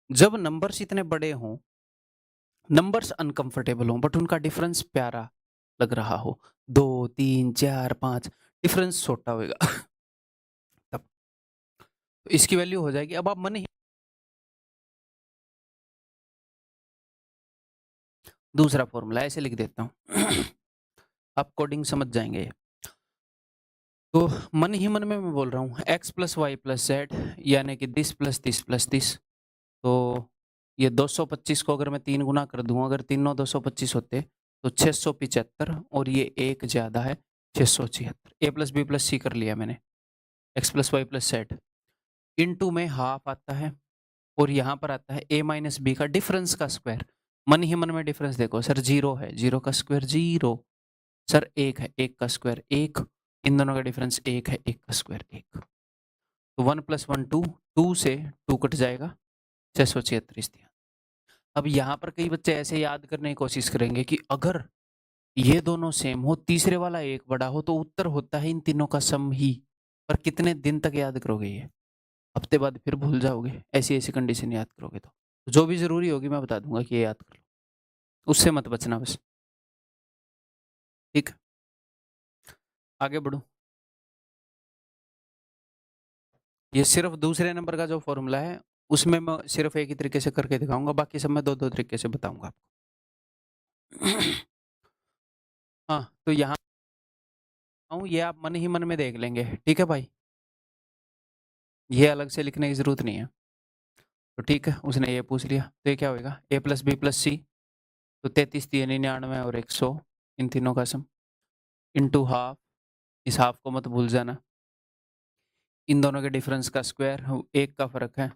S1: जब नंबर्स इतने बड़े हों, नंबर्स अनकंफर्टेबल हों, बट उनका डिफरेंस प्यारा लग रहा हो, 2 3 4 5, डिफरेंस छोटा होगा तब तो इसकी वैल्यू हो जाएगी। अब आप मन ही, दूसरा फॉर्मूला ऐसे लिख देता हूँ आप कोडिंग समझ जाएंगे। तो मन ही मन में मैं बोल रहा हूँ x plus Y plus z, यानी कि this plus this plus this. तो ये 225 को अगर मैं 3 गुना कर दूं, अगर तीनों 225 होते तो 675, और ये एक ज्यादा है 676। a plus b plus c कर लिया मैंने, x plus Y plus z. Into में हाफ आता है, और यहाँ पर आता है a माइनस बी का डिफरेंस का स्क्वायर। मन ही मन में डिफरेंस देखो सर, 0 है, 0 का स्क्वायर 0, सर 1 है, 1 का स्क्वायर 1, इन दोनों का डिफरेंस 1 है, 1 का स्क्वायर 1। तो 1 + 1 2, 2 से 2 कट जाएगा, 676 इस दिया। अब यहाँ पर कई बच्चे ऐसे याद करने की कोशिश करेंगे कि अगर ये दोनों सेम हो, तीसरे वाला एक बड़ा हो, तो उत्तर होता है इन तीनों का सम ही। पर कितने दिन तक याद करोगे? ये हफ्ते बाद फिर भूल जाओगे, ऐसी ऐसी कंडीशन याद करोगे तो जो भी जरूरी होगी मैं बता दूंगा कि ये याद कर लो, उससे मत बचना बस। ठीक, आगे बढ़ो। ये सिर्फ दूसरे नंबर का जो फॉर्मूला है उसमें मैं सिर्फ एक ही तरीके से करके दिखाऊंगा, बाकी सब मैं दो दो तरीके से बताऊंगा आपको। हाँ, तो यहाँ ये आप मन ही मन में देख लेंगे, ठीक है भाई? ये अलग से लिखने की जरूरत नहीं है। तो ठीक है, उसने ये पूछ लिया, तो ये क्या होगा? a plus b plus c, तो 33 3 99 और 100, इन तीनों का सम, इंटू हाफ, इस हाफ को मत भूल जाना, इन दोनों के डिफरेंस का स्क्वायर, एक का फर्क है,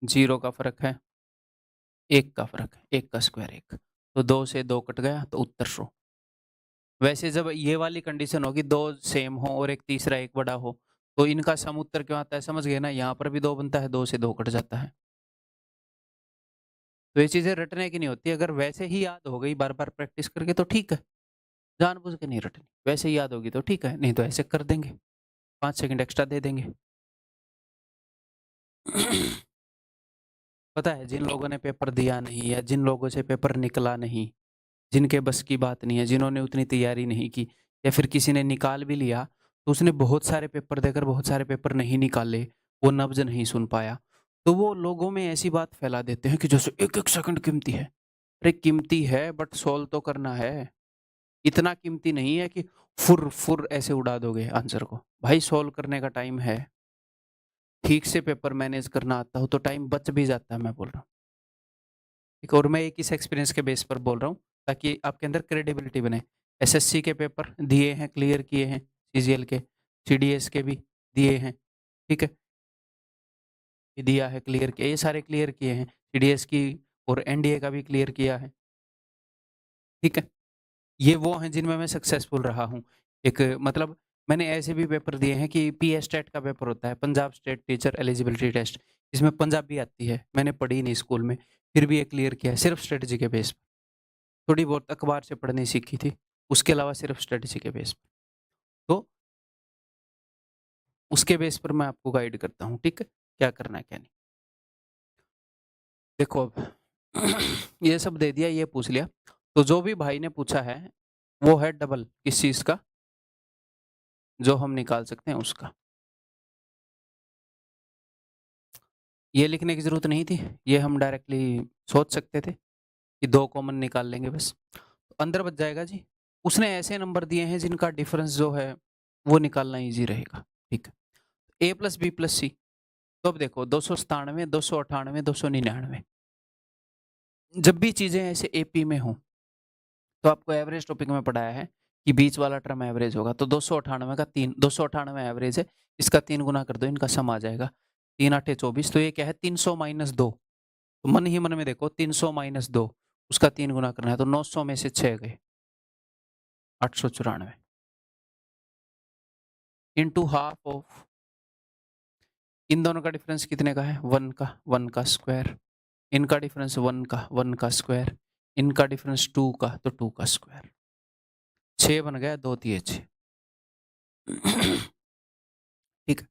S1: 0 का फर्क है, एक का फर्क है, एक का स्क्वायर 1, तो 2 से 2 कट गया, तो उत्तर 100। वैसे जब ये वाली कंडीशन होगी, 2 सेम हो और एक तीसरा एक बड़ा हो, तो इनका सम उत्तर क्यों आता है, समझ गए ना? यहाँ पर भी 2 बनता है, 2 से 2 कट जाता है। तो ये चीज़ें रटने की नहीं होती, अगर वैसे ही याद हो गई बार-बार प्रैक्टिस करके तो ठीक है, जानबूझ के नहीं रटनी। वैसे ही याद होगी तो ठीक है, नहीं तो ऐसे कर देंगे, 5 सेकंड एक्स्ट्रा दे देंगे। पता है जिन लोगों ने पेपर दिया नहीं या जिन लोगों से पेपर निकला नहीं, जिनके बस की बात नहीं है, जिन्होंने उतनी तैयारी नहीं की या फिर किसी ने निकाल भी लिया, तो उसने बहुत सारे पेपर देकर बहुत सारे पेपर नहीं निकाले, वो नब्ज़ नहीं सुन पाया। तो वो लोगों में ऐसी बात फैला देते हैं कि जैसे 1-1 सेकंड कीमती है। अरे कीमती है बट सोल्व तो करना है। इतना कीमती नहीं है कि फुर-फुर ऐसे उड़ा दोगे आंसर को। भाई सोल्व करने का टाइम है। ठीक से पेपर मैनेज करना आता हो तो टाइम बच भी जाता है, मैं बोल रहा हूँ। ठीक, और मैं एक इस एक्सपीरियंस के बेस पर बोल रहा हूँ ताकि आपके अंदर क्रेडिबिलिटी बने। एसएससी के पेपर दिए हैं, क्लियर किए हैं, सीजीएल के, सीडीएस के भी दिए हैं, ठीक है? ये दिया है, क्लियर किया, ये सारे क्लियर किए हैं, सीडीएस की और एनडीए का भी क्लियर किया है, ठीक है? ये वो हैं जिनमें मैं सक्सेसफुल रहा हूँ। एक मतलब मैंने ऐसे भी पेपर दिए हैं कि पीएस्टेट का पेपर होता है, Punjab state teacher eligibility test, इसमें पंजाबी आती है, मैंने पढ़ी नहीं स्कूल में, फिर भी ये क्लियर किया है, सिर्फ स्ट्रेटजी के बेस पे। थोड़ी बहुत अखबार से पढ़नी सीखी थी, उसके अलावा सिर्फ स्ट्रेटजी के बेस पे। तो उसके बेस पर मैं आपको गाइड करता हूँ, ठीक है? क्या करना है, क्या नहीं। देखो अब ये सब दे दिया, ये पूछ लिया, तो जो भी भाई ने पूछा है, वो है डबल किस चीज़ का? जो हम निकाल सकते हैं उसका। ये लिखने की ज़रूरत नहीं थी, ये हम डायरेक्टली सोच सकते थे कि 2 कॉमन निकाल लेंगे बस। तो अंदर बच जाएगा जी। उसने ऐसे नंबर दिए हैं जिनका डिफरेंस जो है, वो निकालना ईज़ी रहेगा, ठीक है? a plus b plus c, तो अब देखो 297, 298, 299, जब भी चीज़ें ऐसे एपी में हों, तो आपको एवरेज टॉपिक में पढ़ाया है कि बीच वाला टर्म एवरेज होगा, तो 298 का 3, 298 एवरेज है, इसका 3 गुना कर दो, इनका सम आ जाएगा, 3 8 24, तो ये क्या है 300 माइनस 2, तो मन ही मन में देखो 300 माइनस 2, उसका 3 गुना करना है, तो 900 में से 6 गए, 894 इंटू हाफ ऑफ, इन दोनों का डिफरेंस कितने का है, 1 का स्क्वायर, इनका डिफरेंस 1 का स्क्वायर, इनका डिफरेंस 2 का, तो 2 का स्क्वायर, 6 बन गया, 2 तिये 6। ठीक है,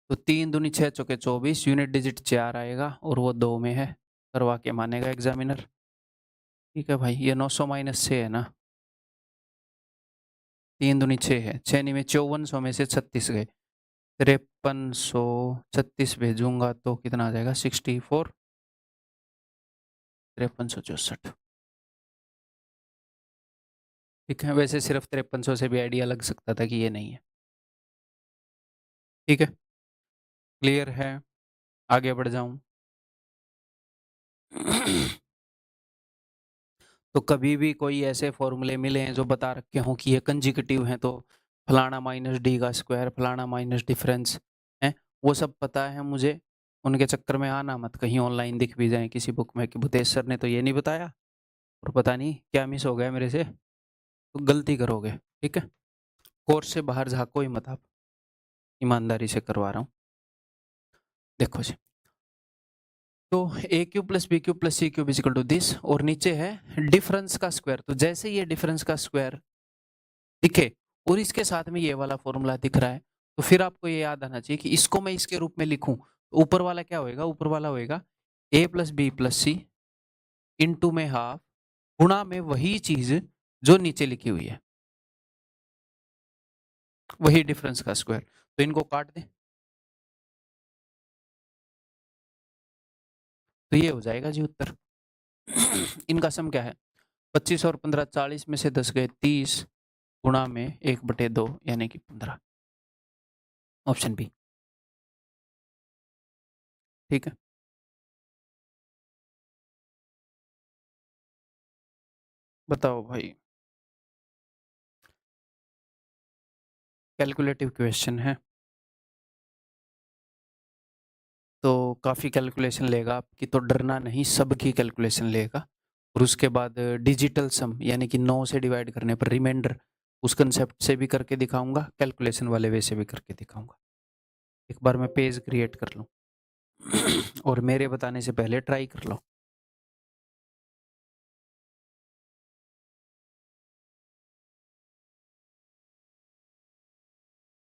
S1: तो 3 दूनी 6 चौके 24, यूनिट डिजिट 4 आएगा और वो 2 में है, करवा के मानेगा एग्जामिनर। ठीक है भाई, ये 900 माइनस 6 है ना, 3 दूनी 6 है, 6 नहीं में 5400 में से 36 गए, 5336 भेजूंगा तो कितना आ जाएगा 64, 5364। ठीक है, वैसे सिर्फ 5300 से भी आइडिया लग सकता था कि ये नहीं है। ठीक है, क्लियर है, आगे बढ़ जाऊं। तो कभी भी कोई ऐसे फॉर्मूले मिले हैं जो बता रखे हों कि ये कंजिक्यूटिव हैं, तो फलाना माइनस डी का स्क्वायर, फलाना माइनस डिफरेंस है, वो सब पता है मुझे, उनके चक्कर में आना मत, कहीं ऑनलाइन दिख भी जाए किसी बुक में कि भूतेश सर ने तो ये नहीं बताया और पता नहीं क्या मिस हो गया मेरे से, तो गलती करोगे, ठीक है? कोर्स से बाहर झाँको ही मत आप, ईमानदारी से करवा रहा हूँ। देखो जी, तो a cube plus b cube plus c cube is equal to this, और नीचे है डिफरेंस का स्क्वायर, तो जैसे ये डिफरेंस का स्क्वायर दिखे और इसके साथ में ये वाला फॉर्मूला दिख रहा है, तो फिर आपको ये याद आना चाहिए कि इसको मैं इसके रूप में लिखूं, तो ऊपर वाला क्या होएगा, ऊपर वाला होएगा a plus b plus c into में हाफ गुणा में वही चीज जो नीचे लिखी हुई है, वही डिफरेंस का स्क्वायर, तो इनको काट दें, तो ये हो जाएगा जी उत्तर। इनका सम क्या है, 25 और 15 40 में से 10 गए 30 गुणा में 1/2 यानी कि 15, ऑप्शन बी। ठीक है, बताओ भाई, कैलकुलेटिव क्वेश्चन है, तो काफ़ी कैलकुलेशन लेगा आपकी, तो डरना नहीं, सबकी कैलकुलेशन लेगा। और उसके बाद डिजिटल सम यानी कि 9 से डिवाइड करने पर रिमाइंडर उस कंसेप्ट से भी करके दिखाऊंगा, कैलकुलेशन वाले वे से भी करके दिखाऊंगा। एक बार मैं पेज क्रिएट कर लूँ और मेरे बताने से पहले ट्राई कर लो।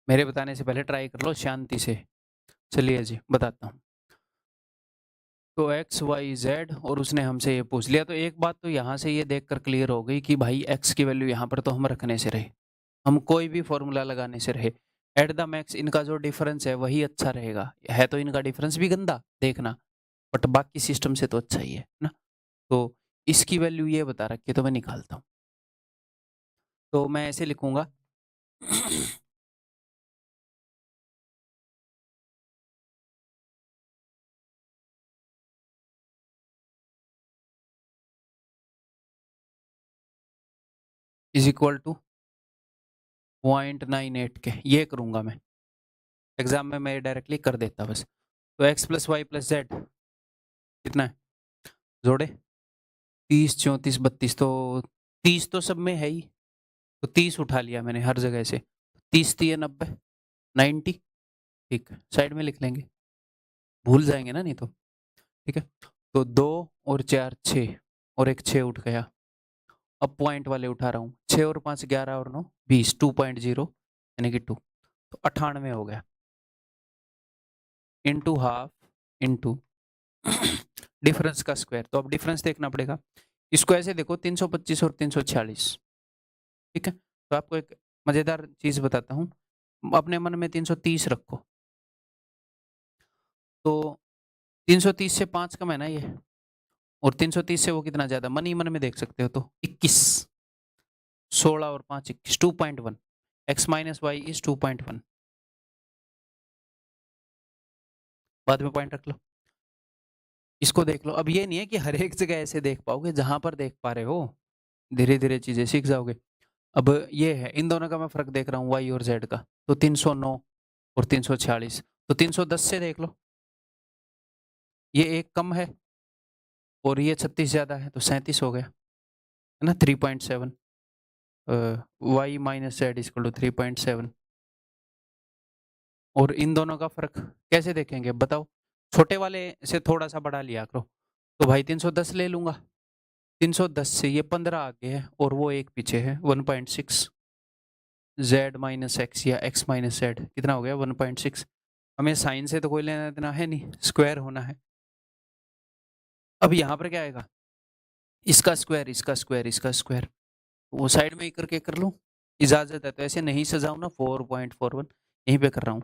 S1: मेरे बताने से पहले ट्राई कर लो शांति से। चलिए जी बताता हूँ। तो एक्स वाई जेड और उसने हमसे ये पूछ लिया, तो एक बात तो यहाँ से ये देखकर क्लियर हो गई कि भाई एक्स की वैल्यू यहाँ पर तो हम रखने से रहे, हम कोई भी फॉर्मूला लगाने से रहे। एट द मैक्स इनका जो डिफरेंस है वही अच्छा रहेगा, है तो इनका डिफरेंस भी गंदा देखना, बट बाकी सिस्टम से तो अच्छा ही है ना। तो इसकी वैल्यू ये बता रखी है तो मैं निकालता हूँ। तो मैं ऐसे लिखूंगा इज इक्वल टू 0.98 के, ये करूंगा मैं एग्जाम में, मैं डायरेक्टली कर देता बस। तो x plus Y plus z कितना है, जोड़े 30 34 32, तो 30 तो सब में है ही, तो 30 उठा लिया मैंने हर जगह से, 30 3 90 90, ठीक है साइड में लिख लेंगे, भूल जाएंगे ना नहीं तो, ठीक है। तो 2 और 4 6 और एक 6 उठ गया। अब पॉइंट वाले उठा रहा हूँ, 6 और 5 11 और 9 20, 2.0 यानी कि 2, तो 98 हो गया, इंटू हाफ इंटू डिफरेंस का स्क्वायर। तो अब डिफरेंस देखना पड़ेगा, इसको ऐसे देखो 325 और 346, ठीक है। तो आपको एक मजेदार चीज बताता हूँ, अपने मन में 330 रखो, तो 330 से 5 कम है ना ये, और 330 से वो कितना ज्यादा, मन ही मन में देख सकते हो, तो 21, 16 और 5 21, 2.1, x माइनस वाई इज 2.1, बाद में पॉइंट रख लो, इसको देख लो। अब ये नहीं है कि हर एक जगह ऐसे देख पाओगे, जहां पर देख पा रहे हो धीरे धीरे चीजें सीख जाओगे। अब ये है, इन दोनों का मैं फर्क देख रहा हूँ वाई और जेड का, तो 309 और 346, तो 310 से देख लो, ये एक कम है और ये 36 ज्यादा है, तो 37 हो गया, है ना 3.7, y minus z equal to 3.7। और इन दोनों का फर्क कैसे देखेंगे बताओ, छोटे वाले से थोड़ा सा बढ़ा लिया करो, तो भाई 310 ले लूंगा, 310 से ये 15 आगे है और वो एक पीछे है 1.6, z माइनस एक्स या x माइनस जेड कितना हो गया 1.6। हमें साइन से तो कोई लेना देना है नहीं, स्क्वायर होना है। अब यहाँ पर क्या आएगा, इसका स्क्वायर इसका स्क्वायर इसका स्क्वायर, वो साइड में ही करके कर लूँ, इजाजत है तो ऐसे नहीं सजाऊँ ना, 4.41 यहीं पे कर रहा हूँ।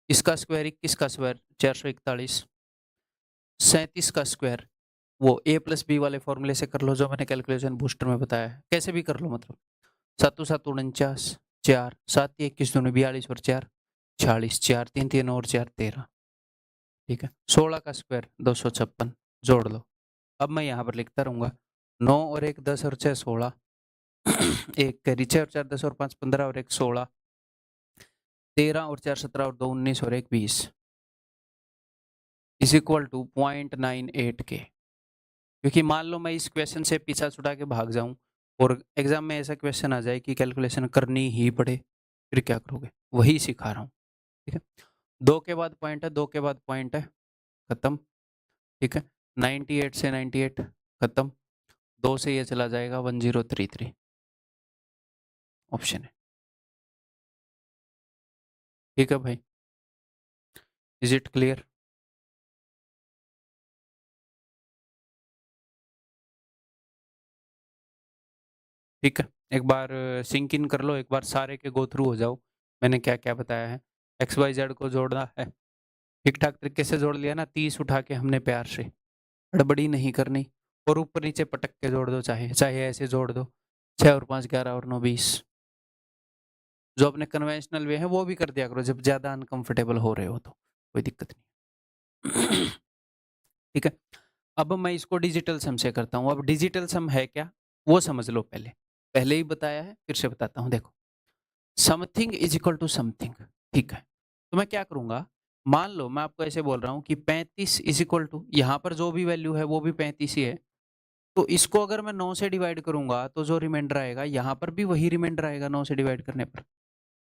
S1: इसका स्क्वायर 21 का स्क्वायर 441, 37 का स्क्वायर, वो a प्लस बी वाले फॉर्मूले से कर लो जो मैंने कैलकुलेशन बूस्टर में बताया है, कैसे भी कर लो, मतलब 7 7 49, 4 7 21 दूनी 42 और 4 46, 4 3 3 और 4 13, ठीक है। 16 का स्क्वायर 256, जोड़ लो। अब मैं यहाँ पर लिखता रहूंगा, 9 और 1 10 और 6 16, एक कैरी 6 और 4 10 और 5 15 और 1 16, 13 और 4 17 और 2 19 और 1 20 इज इक्वल टू 0.98 के। क्योंकि मान लो मैं इस क्वेश्चन से पीछा छुड़ा के भाग जाऊं और एग्जाम में ऐसा क्वेश्चन आ जाए कि कैलकुलेशन करनी ही पड़े, फिर क्या करोगे, वही सिखा रहा हूँ, ठीक है। 2 के बाद पॉइंट है, 2 के बाद पॉइंट है, खत्म, ठीक है। 98 से 98 खत्म, 2 से ये चला जाएगा 1033, ऑप्शन है, ठीक है भाई, इज इट क्लियर। ठीक है, एक बार सिंक इन कर लो, एक बार सारे के गो थ्रू हो जाओ, मैंने क्या क्या बताया है। एक्स वाई जेड को जोड़ना है, ठीक ठाक तरीके से जोड़ लिया ना, 30 उठा के हमने प्यार से, गड़बड़ी नहीं करनी, और ऊपर नीचे पटक के जोड़ दो, चाहे चाहे ऐसे जोड़ दो, 6 और 5 11 और 9 20, जो अपने कन्वेंशनल वे है वो भी कर दिया करो जब ज्यादा अनकंफर्टेबल हो रहे हो तो, कोई दिक्कत नहीं। ठीक है, अब मैं इसको डिजिटल सम से करता हूँ। अब डिजिटल सम है क्या वो समझ लो, पहले पहले ही बताया है फिर से बताता हूँ। देखो, something is equal to something, ठीक है। तो मैं क्या करूंगा, मान लो मैं आपको ऐसे बोल रहा हूँ कि 35 इज इक्वल टू, यहाँ पर जो भी वैल्यू है वो भी 35 ही है, तो इसको अगर मैं 9 से डिवाइड करूंगा तो जो रिमाइंडर आएगा यहाँ पर भी वही रिमाइंडर आएगा 9 से डिवाइड करने पर।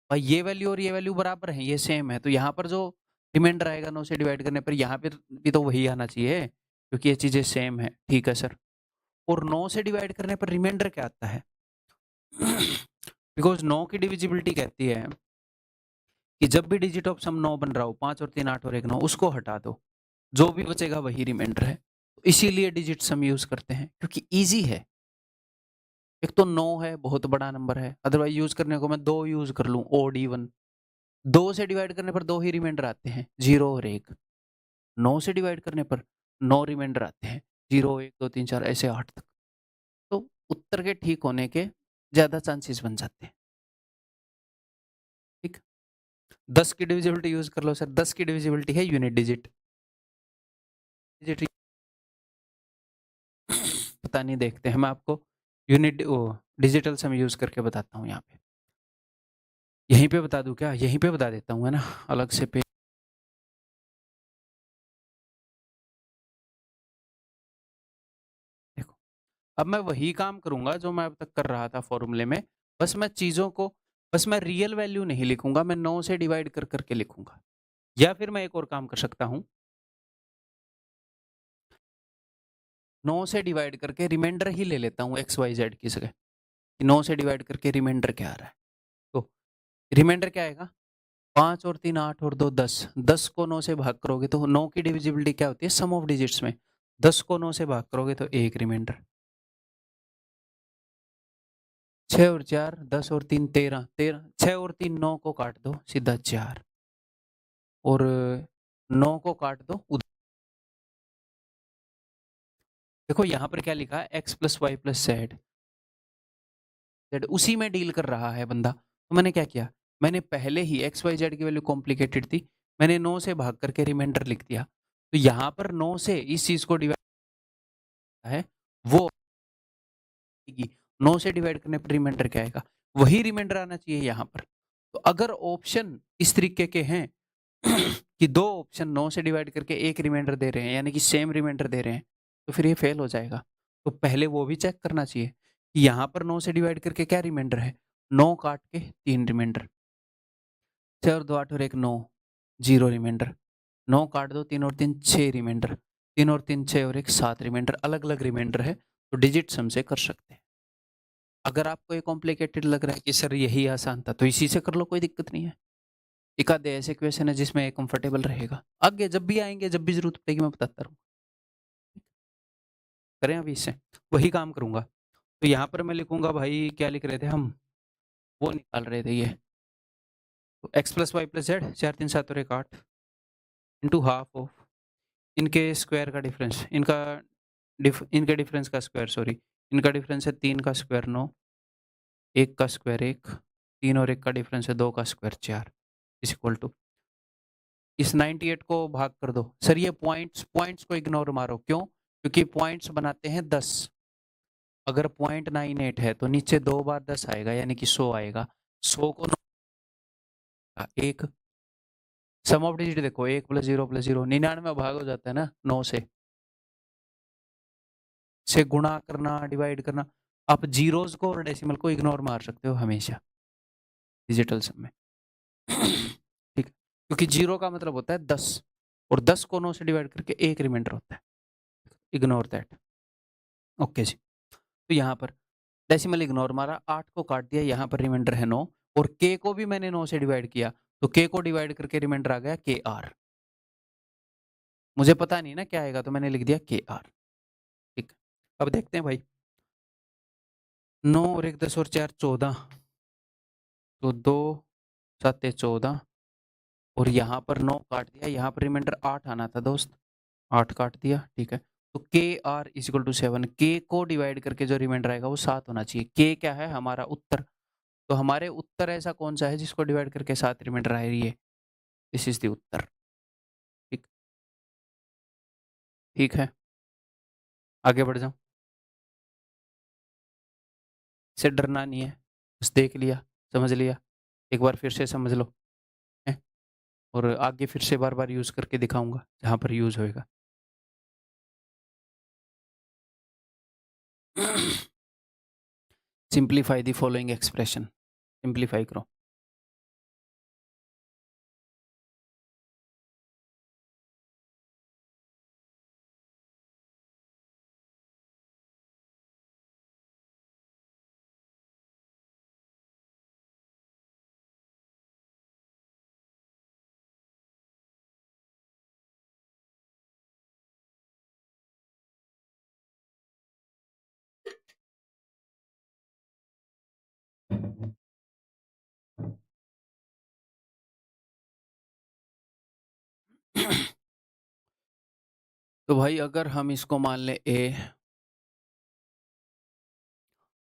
S1: भाई ये वैल्यू और ये वैल्यू बराबर है, ये सेम है, तो यहाँ पर जो रिमाइंडर आएगा 9 से डिवाइड करने पर यहाँ पर भी तो वही आना चाहिए, क्योंकि ये चीजें सेम है। ठीक है सर। और 9 से डिवाइड करने पर रिमाइंडर क्या आता है? बिकॉज 9 की डिविजिबिलिटी कहती है कि जब भी डिजिट ऑफ सम 9 बन रहा हो, 5 और 3 8 और 1 9, उसको हटा दो, जो भी बचेगा वही रिमाइंडर है। इसीलिए डिजिट सम यूज करते हैं, क्योंकि इजी है। एक तो 9 है, बहुत बड़ा नंबर है, अदरवाइज यूज करने को मैं 2 यूज कर लूं, ओड इवन। 2 से डिवाइड करने पर 2 ही रिमाइंडर आते हैं, 0 और 1। 9 से डिवाइड करने पर 9 रिमाइंडर आते हैं, 0 1 2 3 4 ऐसे 8 तक। तो उत्तर के ठीक होने के ज्यादा चांसेस बन जाते हैं। ठीक। 10 की डिविजिबिलिटी यूज कर लो सर। 10 की डिविजिबिलिटी है यूनिट डिजिट। पता नहीं, देखते हैं। मैं आपको यूनिट डिजिटल सम यूज करके बताता हूँ। यहाँ पे यहीं पे बता दूं क्या? यहीं पे बता देता हूँ, है ना, अलग से पे। देखो, अब मैं वही काम करूंगा जो मैं अब तक कर रहा था फॉर्मूले में, बस मैं चीजों को, बस मैं रियल वैल्यू नहीं लिखूंगा, मैं 9 से डिवाइड कर करके लिखूंगा। या फिर मैं एक और काम कर सकता हूं, 9 से डिवाइड करके रिमाइंडर ही ले लेता हूं एक्स वाई जेड की जगह। 9 से डिवाइड करके रिमाइंडर क्या आ रहा है? तो रिमाइंडर क्या आएगा? 5 और 3 8 और 2 10। 10 को 9 से भाग करोगे तो 9 की डिविजिबिलिटी क्या होती है? सम ऑफ डिजिट्स में 10 को 9 से भाग करोगे तो एक रिमाइंडर। 6 और 4 10 और 3 13 13। 6 और 3 9 को काट दो, सीधा 4। और 9 को काट दो उधर। देखो यहाँ पर क्या लिखा है? x plus Y plus Z. Z उसी में डील कर रहा है बंदा। तो मैंने क्या किया? मैंने पहले ही एक्स वाई जेड की वैल्यू कॉम्प्लिकेटेड थी, मैंने 9 से भाग करके रिमाइंडर लिख दिया। तो यहाँ पर 9 से इस चीज को डिवाइड है, वो 9 से डिवाइड करने पर रिमाइंडर क्या आएगा? वही रिमाइंडर आना चाहिए यहाँ पर। तो अगर ऑप्शन इस तरीके के हैं कि दो ऑप्शन 9 से डिवाइड करके एक रिमाइंडर दे रहे हैं, यानी कि सेम रिमाइंडर दे रहे हैं, तो फिर ये फेल हो जाएगा। तो पहले वो भी चेक करना चाहिए कि यहाँ पर 9 से डिवाइड करके क्या रिमाइंडर है? 9 काट के 3 रिमाइंडर। 6 और 2 8 और 1 9, 0 रिमाइंडर। 9 काट दो, 3 और 3 6 रिमाइंडर। 3 और 3 6 और 1 7 रिमाइंडर। अलग अलग रिमाइंडर है, तो डिजिट सम से कर सकते हैं। अगर आपको ये कॉम्प्लिकेटेड लग रहा है कि सर यही आसान था, तो इसी से कर लो, कोई दिक्कत नहीं है। एक आधे ऐसे क्वेश्चन है जिसमें कंफर्टेबल रहेगा, आगे जब भी आएंगे, जब भी जरूरत पड़ेगी, मैं बताता रहूँ। करें अभी इससे वही काम करूंगा। तो यहाँ पर मैं लिखूंगा, भाई क्या लिख रहे थे हम? वो निकाल रहे थे ये, तो x plus Y plus z, 4 3 7 और 1 8 इंटू हाफ ऑफ इनके स्क्वायर का डिफरेंस, इनके डिफरेंस का स्क्वायर, सॉरी, इनका डिफरेंस है 3 का स्क्वायर 9, 1 का स्क्वायर 1, 3 और 1 का डिफरेंस है 2 का स्क्वायर 4, इज इक्वल टू, इस 98 को भाग कर दो। सर ये पॉइंट्स पॉइंट्स को इग्नोर मारो, क्यों? क्योंकि पॉइंट्स बनाते हैं 10। अगर 0.98 है तो नीचे 2 बार 10 आएगा, यानी कि 100 आएगा। 100 को 1, सम ऑफ डिजिट देखो, 1 प्लस 0 प्लस 0, 99 भाग हो जाता है ना 9 से गुणा करना, डिवाइड करना। आप जीरोस को और डेसिमल को इग्नोर मार सकते हो हमेशा डिजिटल सम में। ठीक है, क्योंकि जीरो का मतलब होता है 10, और 10 को 9 से डिवाइड करके एक रिमाइंडर होता है। Ignore that. ओके जी। तो यहाँ पर डेसिमल इग्नोर मारा, 8 को काट दिया, यहाँ पर रिमाइंडर है 9, और k को भी मैंने 9 से डिवाइड किया, तो k को डिवाइड करके रिमाइंडर आ गया kr। मुझे पता नहीं ना क्या आएगा, तो मैंने लिख दिया kr। ठीक। अब देखते हैं भाई, 9 और 1 10 और 4 14, तो 2 7 14, और यहाँ पर 9 काट दिया, यहाँ पर रिमाइंडर 8 आना था दोस्त, 8 काट दिया। ठीक है, तो के आर इज इक्वल टू 7। के को डिवाइड करके जो रिमाइंडर आएगा वो 7 होना चाहिए। के क्या है? हमारा उत्तर। तो हमारे उत्तर ऐसा कौन सा है जिसको डिवाइड करके 7 रिमाइंडर आ रही है? दिस इज द उत्तर। ठीक, ठीक है, आगे बढ़ जाऊं। इससे डरना नहीं है, बस देख लिया, समझ लिया, एक बार फिर से समझ लो है? और आगे फिर से बार बार यूज करके दिखाऊंगा जहां पर यूज होएगा। Simplify the following expression, simplify करो। तो भाई अगर हम इसको मान लें ए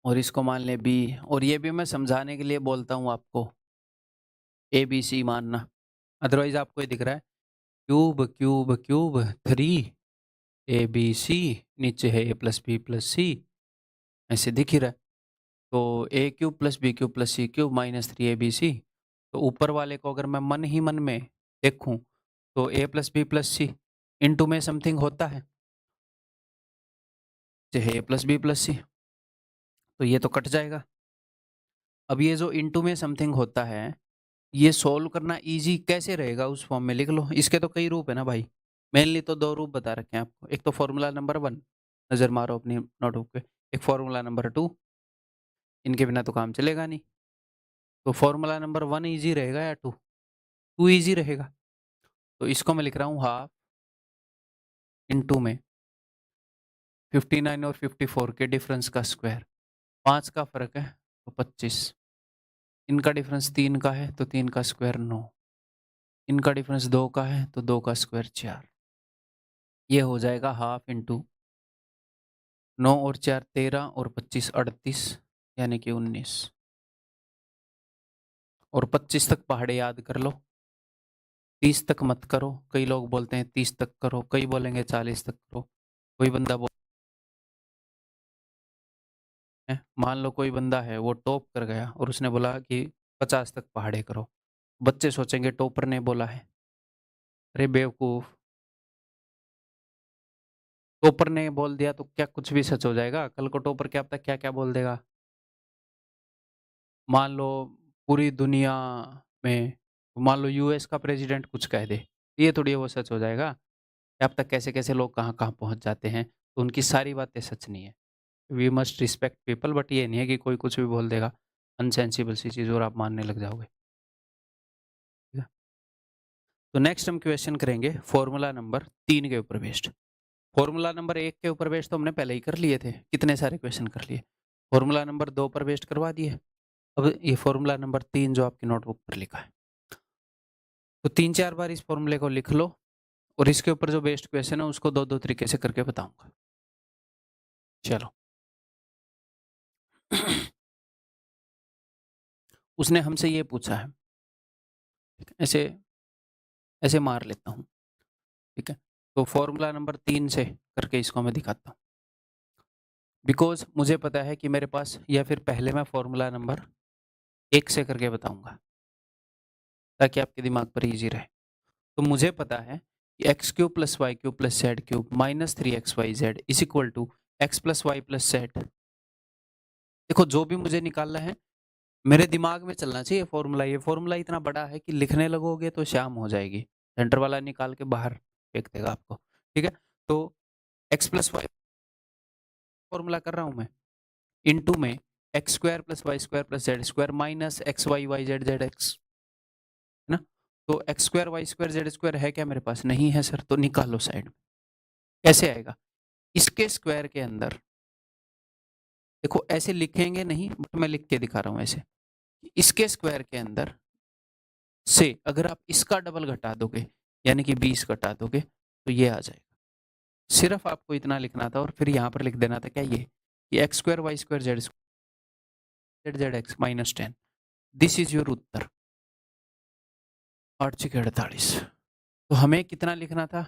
S1: और इसको मान लें बी, और ये भी मैं समझाने के लिए बोलता हूँ आपको ए बी सी मानना, अदरवाइज आपको ये दिख रहा है cube cube cube 3 a b c, नीचे है a plus b plus c, ऐसे दिख ही रहा है। तो a cube plus b cube plus c cube minus 3 a b c, तो ऊपर वाले को अगर मैं मन ही मन में देखूं तो a plus b plus c into में समथिंग होता है, a plus b plus c, तो ये तो कट जाएगा। अब ये जो इंटू में समथिंग होता है, ये सोल्व करना इजी कैसे रहेगा, उस फॉर्म में लिख लो। इसके तो कई रूप है ना भाई, मेनली तो 2 रूप बता रखे हैं आपको। एक तो फॉर्मूला नंबर 1, नज़र मारो अपनी नोटबुक पे, एक फॉर्मूला नंबर 2, इनके बिना तो काम चलेगा नहीं। तो फॉर्मूला नंबर 1 इजी रहेगा या 2 इजी रहेगा। तो इसको मैं लिख रहा हूँ हाफ इंटू में 59 और 54 के डिफरेंस का स्क्वायर, 5 का फर्क है तो 25, इनका डिफरेंस 3 का है तो 3 का स्क्वायर 9, इनका डिफरेंस 2 का है तो 2 का स्क्वायर 4। ये हो जाएगा हाफ इंटू 9 और 4 13 और 25 38, यानी कि 19। और 25 तक पहाड़े याद कर लो, 30 तक मत करो। कई लोग बोलते हैं 30 तक करो, कई बोलेंगे 40 तक करो। कोई बंदा मान लो कोई बंदा है वो टॉप कर गया और उसने बोला कि 50 तक पहाड़े करो, बच्चे सोचेंगे टॉपर ने बोला है। अरे बेवकूफ, टॉपर ने बोल दिया तो क्या कुछ भी सच हो जाएगा? कल को टॉपर क्या पता क्या क्या बोल देगा। मान लो पूरी दुनिया में, मान लो यूएस का प्रेसिडेंट कुछ कह दे, ये थोड़ी वो सच हो जाएगा। क्या पता कैसे कैसे लोग कहाँ कहाँ पहुंच जाते हैं, तो उनकी सारी बातें सच नहीं है। We must respect people, but ये नहीं है कि कोई कुछ भी बोल देगा अनसेंसिबल सी चीज़ और आप मानने लग जाओगे। ठीक है? तो नेक्स्ट हम क्वेश्चन करेंगे फॉर्मूला नंबर 3 के ऊपर बेस्ड। फॉर्मूला नंबर 1 के ऊपर बेस्ड तो हमने पहले ही कर लिए थे, कितने सारे क्वेश्चन कर लिए। फॉर्मूला नंबर 2 पर बेस्ड करवा दिए। अब ये फॉर्मूला नंबर 3 जो आपकी नोटबुक पर लिखा है, तो 3-4 बार इस फॉर्मूले को लिख लो और इसके ऊपर जो बेस्ड क्वेश्चन है उसको 2-2 तरीके से करके बताऊंगा। चलो उसने हमसे ये पूछा है, ऐसे ऐसे मार लेता हूँ, ठीक है। तो फॉर्मूला नंबर 3 से करके इसको मैं दिखाता हूँ, बिकॉज मुझे पता है कि मेरे पास, या फिर पहले मैं फॉर्मूला नंबर 1 से करके बताऊंगा ताकि आपके दिमाग पर इजी रहे। तो मुझे पता है कि x cube plus y cube plus z cube minus 3xyz is equal to x plus Y plus z. देखो जो भी मुझे निकालना है मेरे दिमाग में चलना चाहिए फॉर्मूला। ये फॉर्मूला इतना बड़ा है कि लिखने लगोगे तो शाम हो जाएगी, सेंटर वाला निकाल के बाहर फेंक देगा आपको। ठीक है, तो एक्स प्लस वाई फॉर्मूला कर रहा हूं मैं, इनटू में x square plus y square plus z square minus x y y z z x, है ना। तो x square y square z square है क्या मेरे पास? नहीं है सर, तो निकालो साइड में। कैसे आएगा? इसके स्क्वायर के अंदर, देखो ऐसे लिखेंगे नहीं बट मैं लिख के दिखा रहा हूं ऐसे, इसके स्क्वायर के अंदर से अगर आप इसका डबल घटा दोगे यानी कि 20 घटा दोगे तो ये आ जाएगा। सिर्फ आपको इतना लिखना था और फिर यहाँ पर लिख देना था क्या, ये x square y square z square z x minus 10, this is your उत्तर 8×48। तो हमें कितना लिखना था?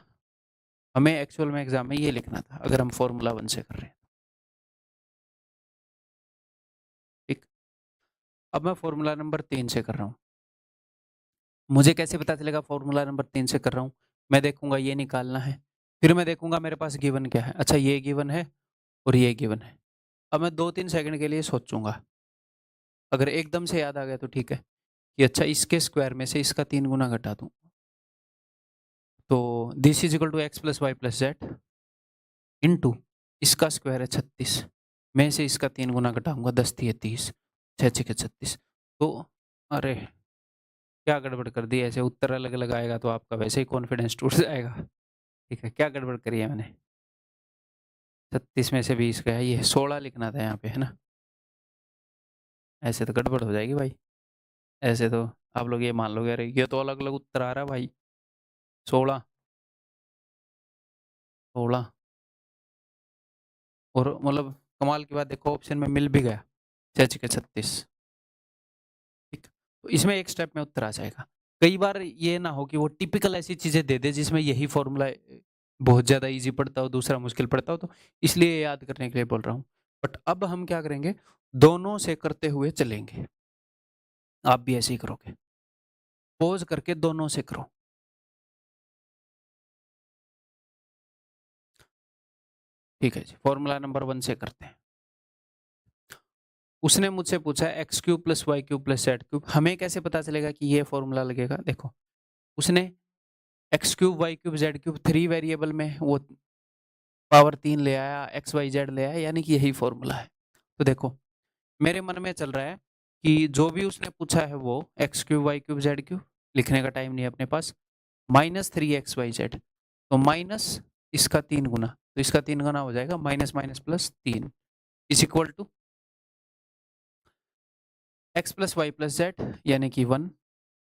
S1: हमें एक्चुअल में एग्जाम में ये लिखना था अगर हम फॉर्मूला 1 से कर रहे हैं। ठीक, अब मैं फॉर्मूला नंबर 3 से कर रहा हूँ। मुझे कैसे पता चलेगा फॉर्मूला नंबर 3 से कर रहा हूँ? मैं देखूंगा ये निकालना है, फिर मैं देखूंगा मेरे पास गिवन क्या है। अच्छा ये गिवन है और ये गिवन है, अब मैं 2-3 सेकंड के लिए सोचूंगा, अगर एकदम से याद आ गया तो ठीक है कि अच्छा इसके स्क्वायर में से इसका 3 गुना घटा दूं, तो this is equal to x plus Y plus z into इसका स्क्वायर है 36, मैं से इसका 3 गुना घटाऊंगा, 10 तिये 30, 6 छके 36। तो अरे क्या गड़बड़ कर दी, ऐसे उत्तर अलग अलग आएगा तो आपका वैसे ही कॉन्फिडेंस टूट जाएगा। ठीक है, क्या गड़बड़ करी है मैंने? 36 में से 20 गया, ये 16 लिखना था यहाँ पे, है ना? ऐसे तो गड़बड़ हो जाएगी भाई, ऐसे तो आप लोग ये मान लोगे अरे ये तो अलग अलग उत्तर आ रहा है भाई। 16 16 और मतलब कमाल की बात, देखो ऑप्शन में मिल भी गया 6 छके 36। ठीक, तो इसमें एक स्टेप में उत्तर आ जाएगा। कई बार ये ना हो कि वो टिपिकल ऐसी चीजें दे दे जिसमें यही फॉर्मूला बहुत ज्यादा इजी पड़ता हो, दूसरा मुश्किल पड़ता हो, तो इसलिए याद करने के लिए बोल रहा हूँ। बट अब हम क्या करेंगे, दोनों से करते हुए चलेंगे। आप भी ऐसे ही करोगे, पॉज करके दोनों से करो। ठीक है जी, फॉर्मूला नंबर 1 से करते हैं। उसने मुझसे पूछा x cube plus y cube plus z cube, हमें कैसे पता चलेगा कि ये फॉर्मूला लगेगा? देखो उसने x cube y cube z cube 3 variable में वो पावर 3 ले आया, एक्स वाई जेड ले आया, यानी कि यही फॉर्मूला है। तो देखो मेरे मन में चल रहा है कि जो भी उसने पूछा है वो x cube y cube z cube, लिखने का टाइम नहीं है अपने पास, माइनस 3 एक्स वाई जेड, तो माइनस इसका 3 गुना, तो इसका 3 गुना हो जाएगा minus minus plus 3 is equal to x plus Y plus z यानी कि 1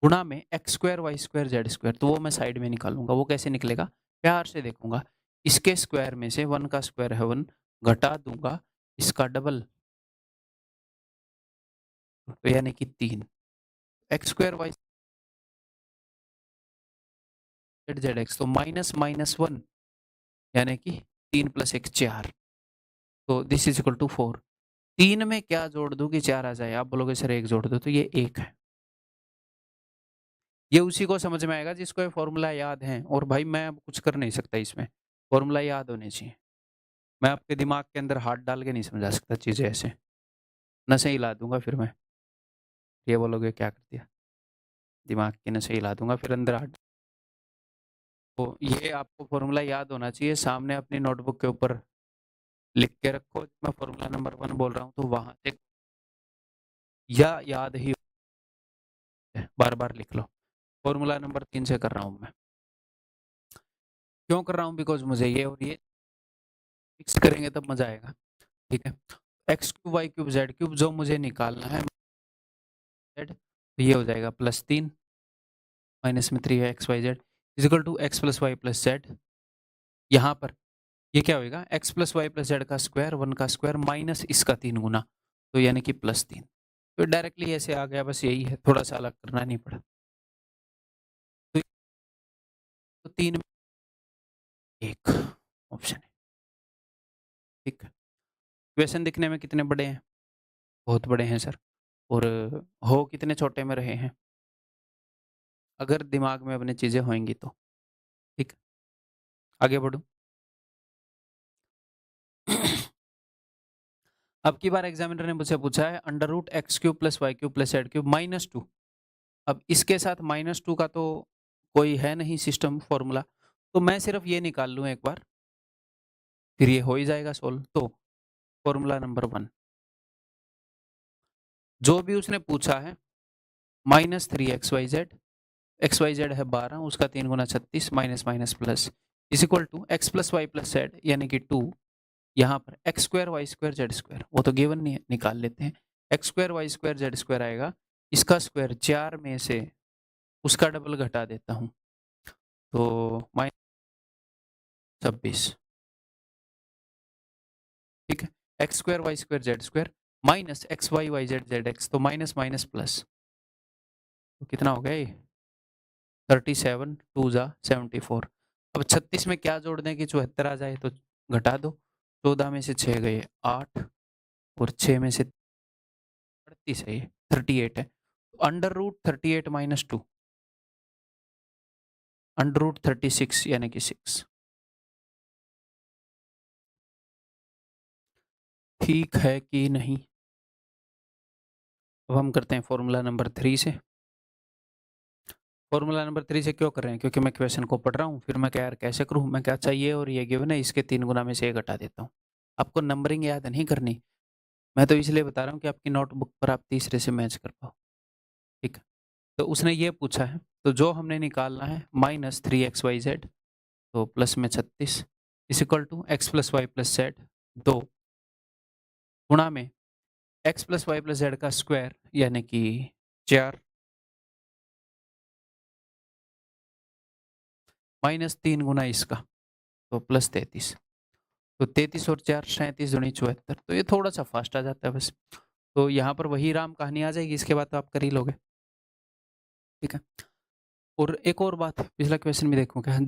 S1: गुणा में x square y square z square, तो वो मैं साइड में निकालूंगा। वो कैसे निकलेगा, प्यार से देखूंगा, इसके स्क्वायर में से 1 का स्क्वायर है 1, घटा दूंगा इसका डबल, तो यानी कि 3 x square y z z x, तो माइनस माइनस 1 यानी कि 3 प्लस 1 4, तो दिस इज इक्वल टू 4। 3 में क्या जोड़ दूं कि 4 आ जाए? आप बोलोगे सर 1 जोड़ दो, तो ये 1 है। ये उसी को समझ में आएगा जिसको ये फॉर्मूला याद है, और भाई मैं अब कुछ कर नहीं सकता इसमें, फॉर्मूला याद होने चाहिए। मैं आपके दिमाग के अंदर हाथ डाल के नहीं समझा सकता चीजें ऐसे, नसें हिला दूंगा फिर मैं, ये बोलोगे क्या कर दिया, दिमाग की नसें हिला दूंगा फिर अंदर हाथ। तो ये आपको फॉर्मूला याद होना चाहिए, सामने अपनी नोटबुक के ऊपर लिख के रखो, मैं फॉर्मूला नंबर 1 बोल रहा हूँ तो वहां से या याद ही बार बार लिख लो। फॉर्मूला नंबर 3 से कर रहा हूँ मैं, क्यों कर रहा हूँ, बिकॉज मुझे ये और ये फिक्स करेंगे तब मजा आएगा। ठीक है, x cube y cube z cube जो मुझे निकालना है, जेड, तो ये हो जाएगा +3 माइनस में 3 x y z is equal to x plus Y plus z. यहाँ पर ये क्या होगा, x plus Y plus z का स्क्वायर 1 का स्क्वायर माइनस इसका 3 गुना, तो यानी कि +3। तो डायरेक्टली ऐसे आ गया, बस यही है, थोड़ा सा अलग करना नहीं पड़ा। तो 3 में 1 ऑप्शन है। ठीक है, क्वेश्चन दिखने में कितने बड़े हैं? बहुत बड़े हैं सर, और हो कितने छोटे में रहे हैं, अगर दिमाग में अपनी चीजें होंगी तो। ठीक, आगे बढ़ू। अब की बार एग्जामिनर ने मुझसे पूछा है under root x cube plus y cube plus z cube -2। अब इसके साथ -2 का तो कोई है नहीं सिस्टम फॉर्मूला, तो मैं सिर्फ ये निकाल लूँ एक बार, फिर ये हो ही जाएगा सोल्व। तो फॉर्मूला नंबर 1, जो भी उसने पूछा है -3 एक्स वाई जेड है 12, उसका 3 गुना 36 minus minus plus is equal to x plus Y plus z यानी कि 2, यहाँ पर x square y square z square, वो तो गिवन नहीं है, निकाल लेते हैं। X square y square z square आएगा, इसका स्क्वायर 4 में से उसका डबल घटा देता हूँ, तो -26। ठीक है, x square y square z square minus x y y z z x, तो माइनस माइनस प्लस, तो कितना हो गया ये 37 2 जा 74। अब 36 में क्या जोड़ दें कि 74 आ जाए, तो घटा दो, 14 में से 6 गए 8, और 6 में से 38 है, ये 38 है, अंडर रूट 38 -2 अंडर रूट 36 यानी कि 6। ठीक है कि नहीं। अब हम करते हैं फॉर्मूला नंबर 3 से। फॉर्मूला नंबर 3 से क्यों कर रहे हैं? क्योंकि मैं क्वेश्चन को पढ़ रहा हूँ, फिर मैं क्या यार कैसे करूँ, मैं क्या चाहिए और ये गिवन है, इसके 3 गुना में से 1 हटा देता हूँ। आपको नंबरिंग याद नहीं करनी, मैं तो इसलिए बता रहा हूँ कि आपकी नोटबुक पर आप तीसरे से मैच कर पाओ। ठीक है, तो उसने ये पूछा है, तो जो हमने निकालना है -3xyz, तो प्लस में 36 is equal to x plus Y plus z 2 गुणा में x plus Y plus z का स्क्वायर यानी कि 4 -3 गुना इसका, तो प्लस 33, तो 33 और 4 37 दूनी 74, तो ये थोड़ा सा फास्ट आ जाता है बस। तो यहाँ पर वही राम कहानी आ जाएगी, इसके बाद तो आप कर ही लोगे। ठीक है, और एक और बात, पिछला क्वेश्चन भी देखो क्या,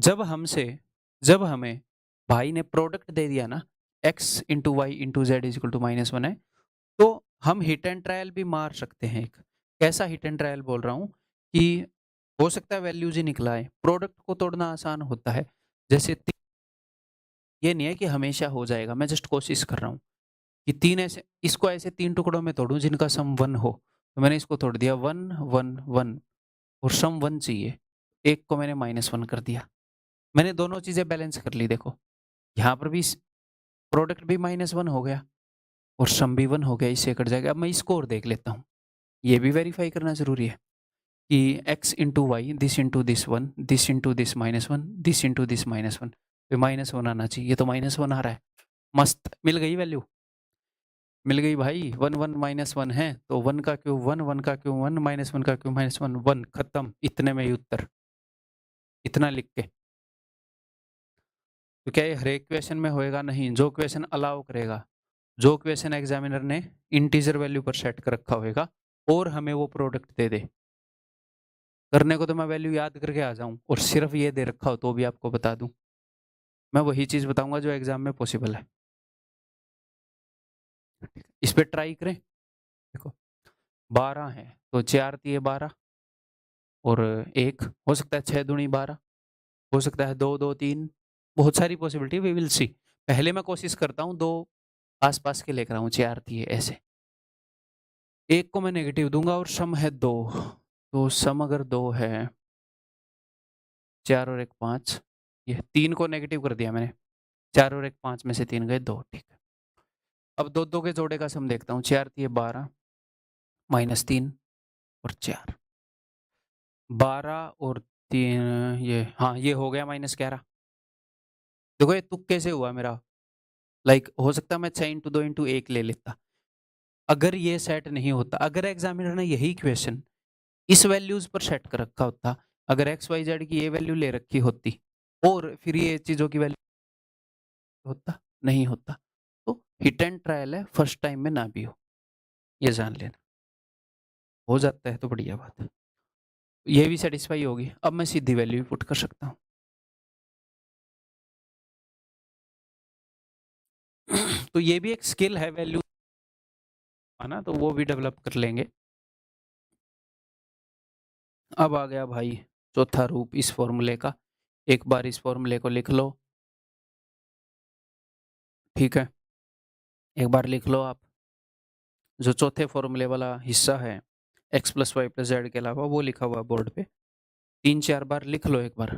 S1: जब हमें भाई ने प्रोडक्ट दे दिया ना x into y into z is equal to -1 है, तो हम हिट एंड ट्रायल भी मार सकते हैं। एक कैसा हिट एंड ट्रायल बोल रहा हूँ कि हो सकता है वैल्यूज ही निकला है, प्रोडक्ट को तोड़ना आसान होता है। जैसे ये नहीं है कि हमेशा हो जाएगा, मैं जस्ट कोशिश कर रहा हूँ कि 3 ऐसे, इसको ऐसे 3 टुकड़ों में तोड़ूं जिनका सम 1 हो, तो मैंने इसको तोड़ दिया 1 1 1 और सम 1 चाहिए, एक को मैंने -1 कर दिया। मैंने दोनों चीजें बैलेंस कर ली। देखो यहाँ पर भी प्रोडक्ट भी -1 हो गया और सम भी 1 हो गया, इससे कट जाएगा। अब मैं इसको और देख लेता हूँ, ये भी वेरीफाई करना जरूरी है कि x into why this into this 1 this into this -1 this into this -1 पे -1 आना चाहिए, ये तो -1 आ रहा है। मस्त, मिल गई वैल्यू, मिल गई भाई। 1 1 -1 है तो 1 का क्यूब 1 1 का क्यूब 1 -1 का क्यूब -1 1, खत्म। इतने में ही उत्तर, इतना लिख के। तो क्या ये हर एक क्वेश्चन में होएगा? नहीं, जो क्वेश्चन अलाउ करेगा, जो क्वेश्चन एग्जामिनर ने इंटीजर वैल्यू पर सेट कर रखा होगा और हमें वो प्रोडक्ट दे दे, करने को तो मैं वैल्यू याद करके आ जाऊं और सिर्फ ये दे रखा हो तो भी आपको बता दूं, मैं वही चीज बताऊंगा जो एग्जाम में पॉसिबल है। इस पे ट्राई करें। देखो 12 है तो 4 दिए 12 और 1 हो सकता है, 6 दूनी 12 हो सकता है, 2 2 3, बहुत सारी पॉसिबिलिटी, वी विल सी। पहले मैं कोशिश करता हूँ दो आसपास के लेकर आऊँ, 4 दिए ऐसे, एक को मैं नेगेटिव दूंगा और सम है 2, तो सम अगर 2 है, 4 और 1 5, ये 3 को नेगेटिव कर दिया मैंने, 4 और 1 5 में से 3 गए 2। ठीक है, अब दो दो के जोड़े का सम देखता हूँ, 4 दिए 12 -3 और 4, 12 और 3, ये हाँ ये हो गया -11। देखो ये तुक्के से हुआ मेरा, लाइक हो सकता है मैं 6 इंटू 2 इंटू 1 ले लेता, अगर ये सेट नहीं होता, अगर एग्जामिनर ने यही क्वेश्चन इस वैल्यूज पर सेट कर रखा होता, अगर एक्स वाई जेड की ये वैल्यू ले रखी होती और फिर ये चीजों की वैल्यू होता, नहीं होता। तो हिट एंड ट्रायल है, फर्स्ट टाइम में ना भी हो, ये जान लेना। हो जाता है तो बढ़िया बात है, ये भी सेटिस्फाई होगी। अब मैं सीधी वैल्यू पुट कर सकता हूँ। तो ये भी एक स्किल है वैल्यू ना, तो वो भी डेवलप कर लेंगे। अब आ गया भाई चौथा रूप इस फॉर्मूले का, एक बार इस फॉर्मूले को लिख लो। ठीक है, एक बार लिख लो आप, जो चौथे फॉर्मूले वाला हिस्सा है x plus Y plus z के अलावा, वो लिखा हुआ बोर्ड पे 3 4 बार लिख लो, एक बार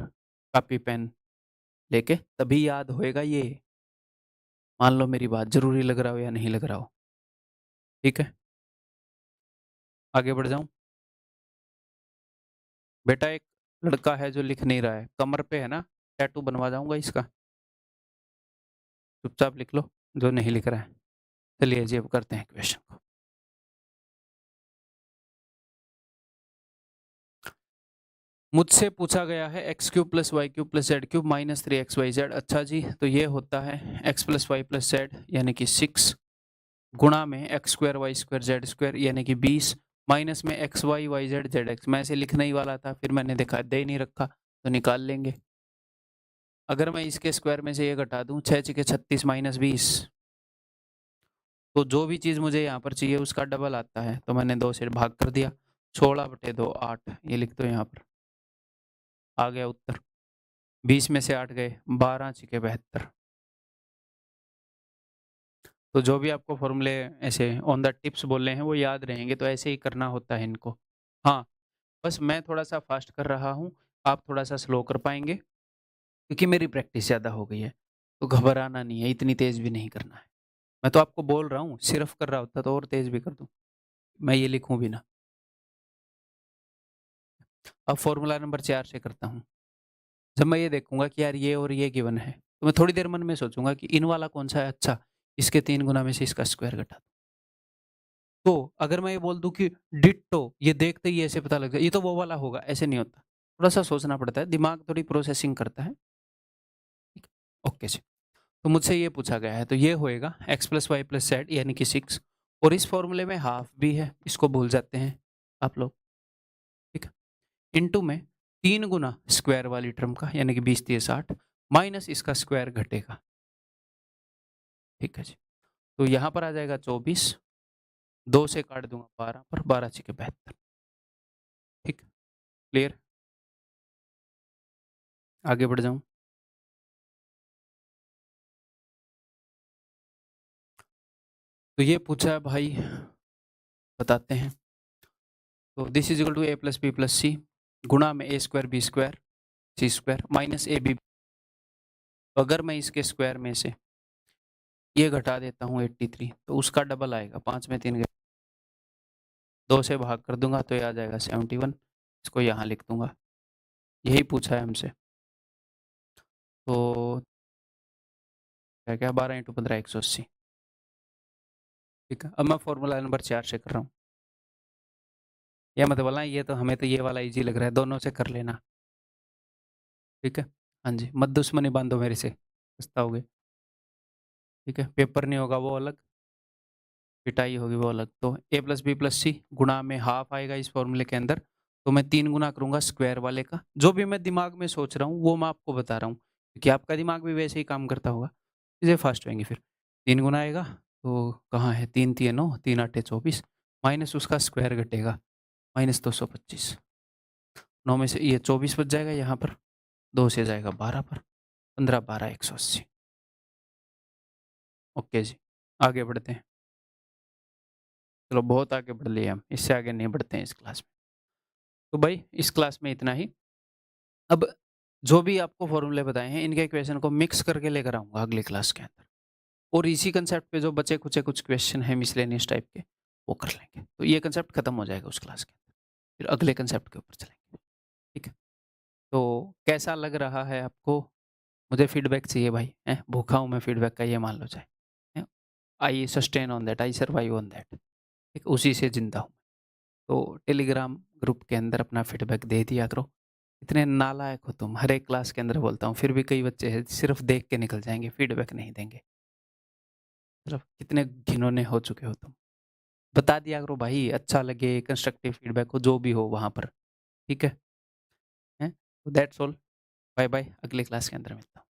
S1: कॉपी पेन लेके, तभी याद होएगा ये। मान लो मेरी बात जरूरी लग रहा हो या नहीं लग रहा हो। ठीक है, आगे बढ़ जाऊं। बेटा एक लड़का है जो लिख नहीं रहा है, कमर पे है ना टैटू बनवा जाऊंगा इसका, चुपचाप लिख लो जो नहीं लिख रहा है। चलिए जी अब करते हैं क्वेश्चन को। मुझसे पूछा गया है x cube plus y cube plus z cube -3xyz। अच्छा जी, तो ये होता है x plus Y plus z यानी कि 6 गुणा में x square y square z square यानी कि 20 माइनस में x y y z z x. मैं ऐसे लिखने ही वाला था, फिर मैंने देखा दे नहीं रखा तो निकाल लेंगे। अगर मैं इसके स्क्वायर में से ये घटा दूं, 6 6 36 -20, तो जो भी चीज़ मुझे यहाँ पर चाहिए उसका डबल आता है, तो मैंने 2 से भाग कर दिया, 16/2 8, ये लिख दो यहाँ पर, आ गया उत्तर। 20 में से 8 गए, 12 6 72। तो जो भी आपको फॉर्मूले ऐसे ऑन द टिप्स बोल रहे हैं वो याद रहेंगे, तो ऐसे ही करना होता है इनको। हाँ, बस मैं थोड़ा-सा फ़ास्ट कर रहा हूँ, आप थोड़ा-सा स्लो कर पाएँगे क्योंकि मेरी प्रैक्टिस ज़्यादा हो गई है। तो घबराना नहीं है, इतनी तेज़ भी नहीं करना है। मैं तो आपको बोल रहा हूँ, सिर्फ़ कर रहा होता तो और तेज़ भी कर दूँ। मैं ये लिखूँ भी ना। अब फ़ॉर्मूला नंबर 4 से करता हूँ। जब मैं ये देखूँगा कि यार ये और ये गिवन है, तो मैं थोड़ी देर मन में सोचूँगा कि इन वाला कौन-सा है अच्छा, इसके 3 गुना में से इसका स्क्वायर घटा दूँ। तो अगर मैं ये बोल दूँ कि डिट्टो, ये देखते ही ऐसे पता लग जाए, ये तो वो वाला होगा, ऐसे नहीं होता। थोड़ा-सा सोचना पड़ता है, दिमाग थोड़ी प्रोसेसिंग करता है। ठीक है? ओके जी। तो मुझसे ये पूछा गया है, तो ये होएगा x + y + z यानी कि 6 और इस फ़ॉर्मूले में हाफ भी है, इसको भूल जाते हैं आप लोग, ठीक है? इनटू में 3 गुना स्क्वायर वाली टर्म का यानी कि 20 तिये 60 माइनस इसका स्क्वायर घटेगा, ठीक है जी। तो यहाँ पर आ जाएगा 24, 2 से काट दूँगा 12 पर 12 छीके 72, ठीक, क्लियर? आगे बढ़ जाऊँ? तो ये पूछा है भाई, बताते हैं। तो this is equal to a + b + c गुणा में a² b² c² minus ab। तो अगर मैं इसके स्क्वायर में से ये घटा देता हूँ 83 तो उसका डबल आएगा, 5 में 3 गए, 2 से भाग कर दूँगा तो ये आ जाएगा 71, इसको यहाँ लिख दूँगा। यही पूछा है हमसे। तो क्या-क्या 12 × 15 180, ठीक है। अब मैं फ़ॉर्मूला नंबर 4 से कर रहा हूँ। ये मत बोलना ये तो हमें तो ये वाला ईज़ी लग रहा है, दोनों से कर लेना, ठीक है। हाँ जी, मत दुश्मनी बाँधो मेरे से, पछताओगे, ठीक है। पेपर नहीं होगा वो अलग, पिटाई होगी वो अलग। तो a + b + c गुणा में हाफ आएगा इस फ़ॉर्मूले के अंदर, तो मैं 3 गुना करूँगा स्क्वायर वाले का। जो भी मैं दिमाग में सोच रहा हूँ, वो मैं आपको बता रहा हूँ, क्योंकि आपका दिमाग भी वैसे ही काम करता होगा। चीज़ें फ़ास्ट होएँगी फिर। 3 गुना आएगा, तो कहाँ है 3 तिये 9, 3 आठे 24 माइनस उसका स्क्वायर घटेगा, माइनस 225। 9 में से ये 24 बच जाएगा यहाँ पर, 2 से जाएगा 12 पर, 15 12 180। ओके जी, आगे बढ़ते हैं। चलो बहुत आगे बढ़ लिए हम, इससे आगे नहीं बढ़ते हैं इस क्लास में। तो भाई इस क्लास में इतना ही। अब जो भी आपको फ़ॉर्मूले बताए हैं, इनके इक्वेशन को मिक्स करके लेकर आऊँगा अगली क्लास के अंदर और इसी कांसेप्ट पे जो बचे-खुचे कुछ क्वेश्चन हैं मिसलेनियस टाइप के, वो कर लेंगे। तो ये कांसेप्ट खत्म हो जाएगा उस क्लास के अंदर। फिर अगले कांसेप्ट के ऊपर चलेंगे, ठीक है? तो कैसा लग रहा है आपको? मुझे फीडबैक चाहिए भाई, हैं? भूखा हूँ मैं फीडबैक का, ये मान लो चाहे, हैं? I sustain on that, I survive on that, ठीक? उसी से ज़िंदा हूँ। तो टेलीग्राम ग्रुप के अंदर अपना फीडबैक दे दिया करो। इतने नालायक हो तुम, हर एक क्लास के अंदर बोलता हूँ, फिर भी कई बच्चे हैं सिर्फ़ देख के निकल जाएँगे, फीडबैक नहीं देंगे। मतलब कितने घिनौने हो चुके हो तुम। बता दिया करो भाई, अच्छा लगे, कंस्ट्रक्टिव फीडबैक हो, जो भी हो वहाँ पर, ठीक है? हैं? तो दैट्स ऑल, बाय बाय, अगली क्लास के अंदर मिलता हूँ।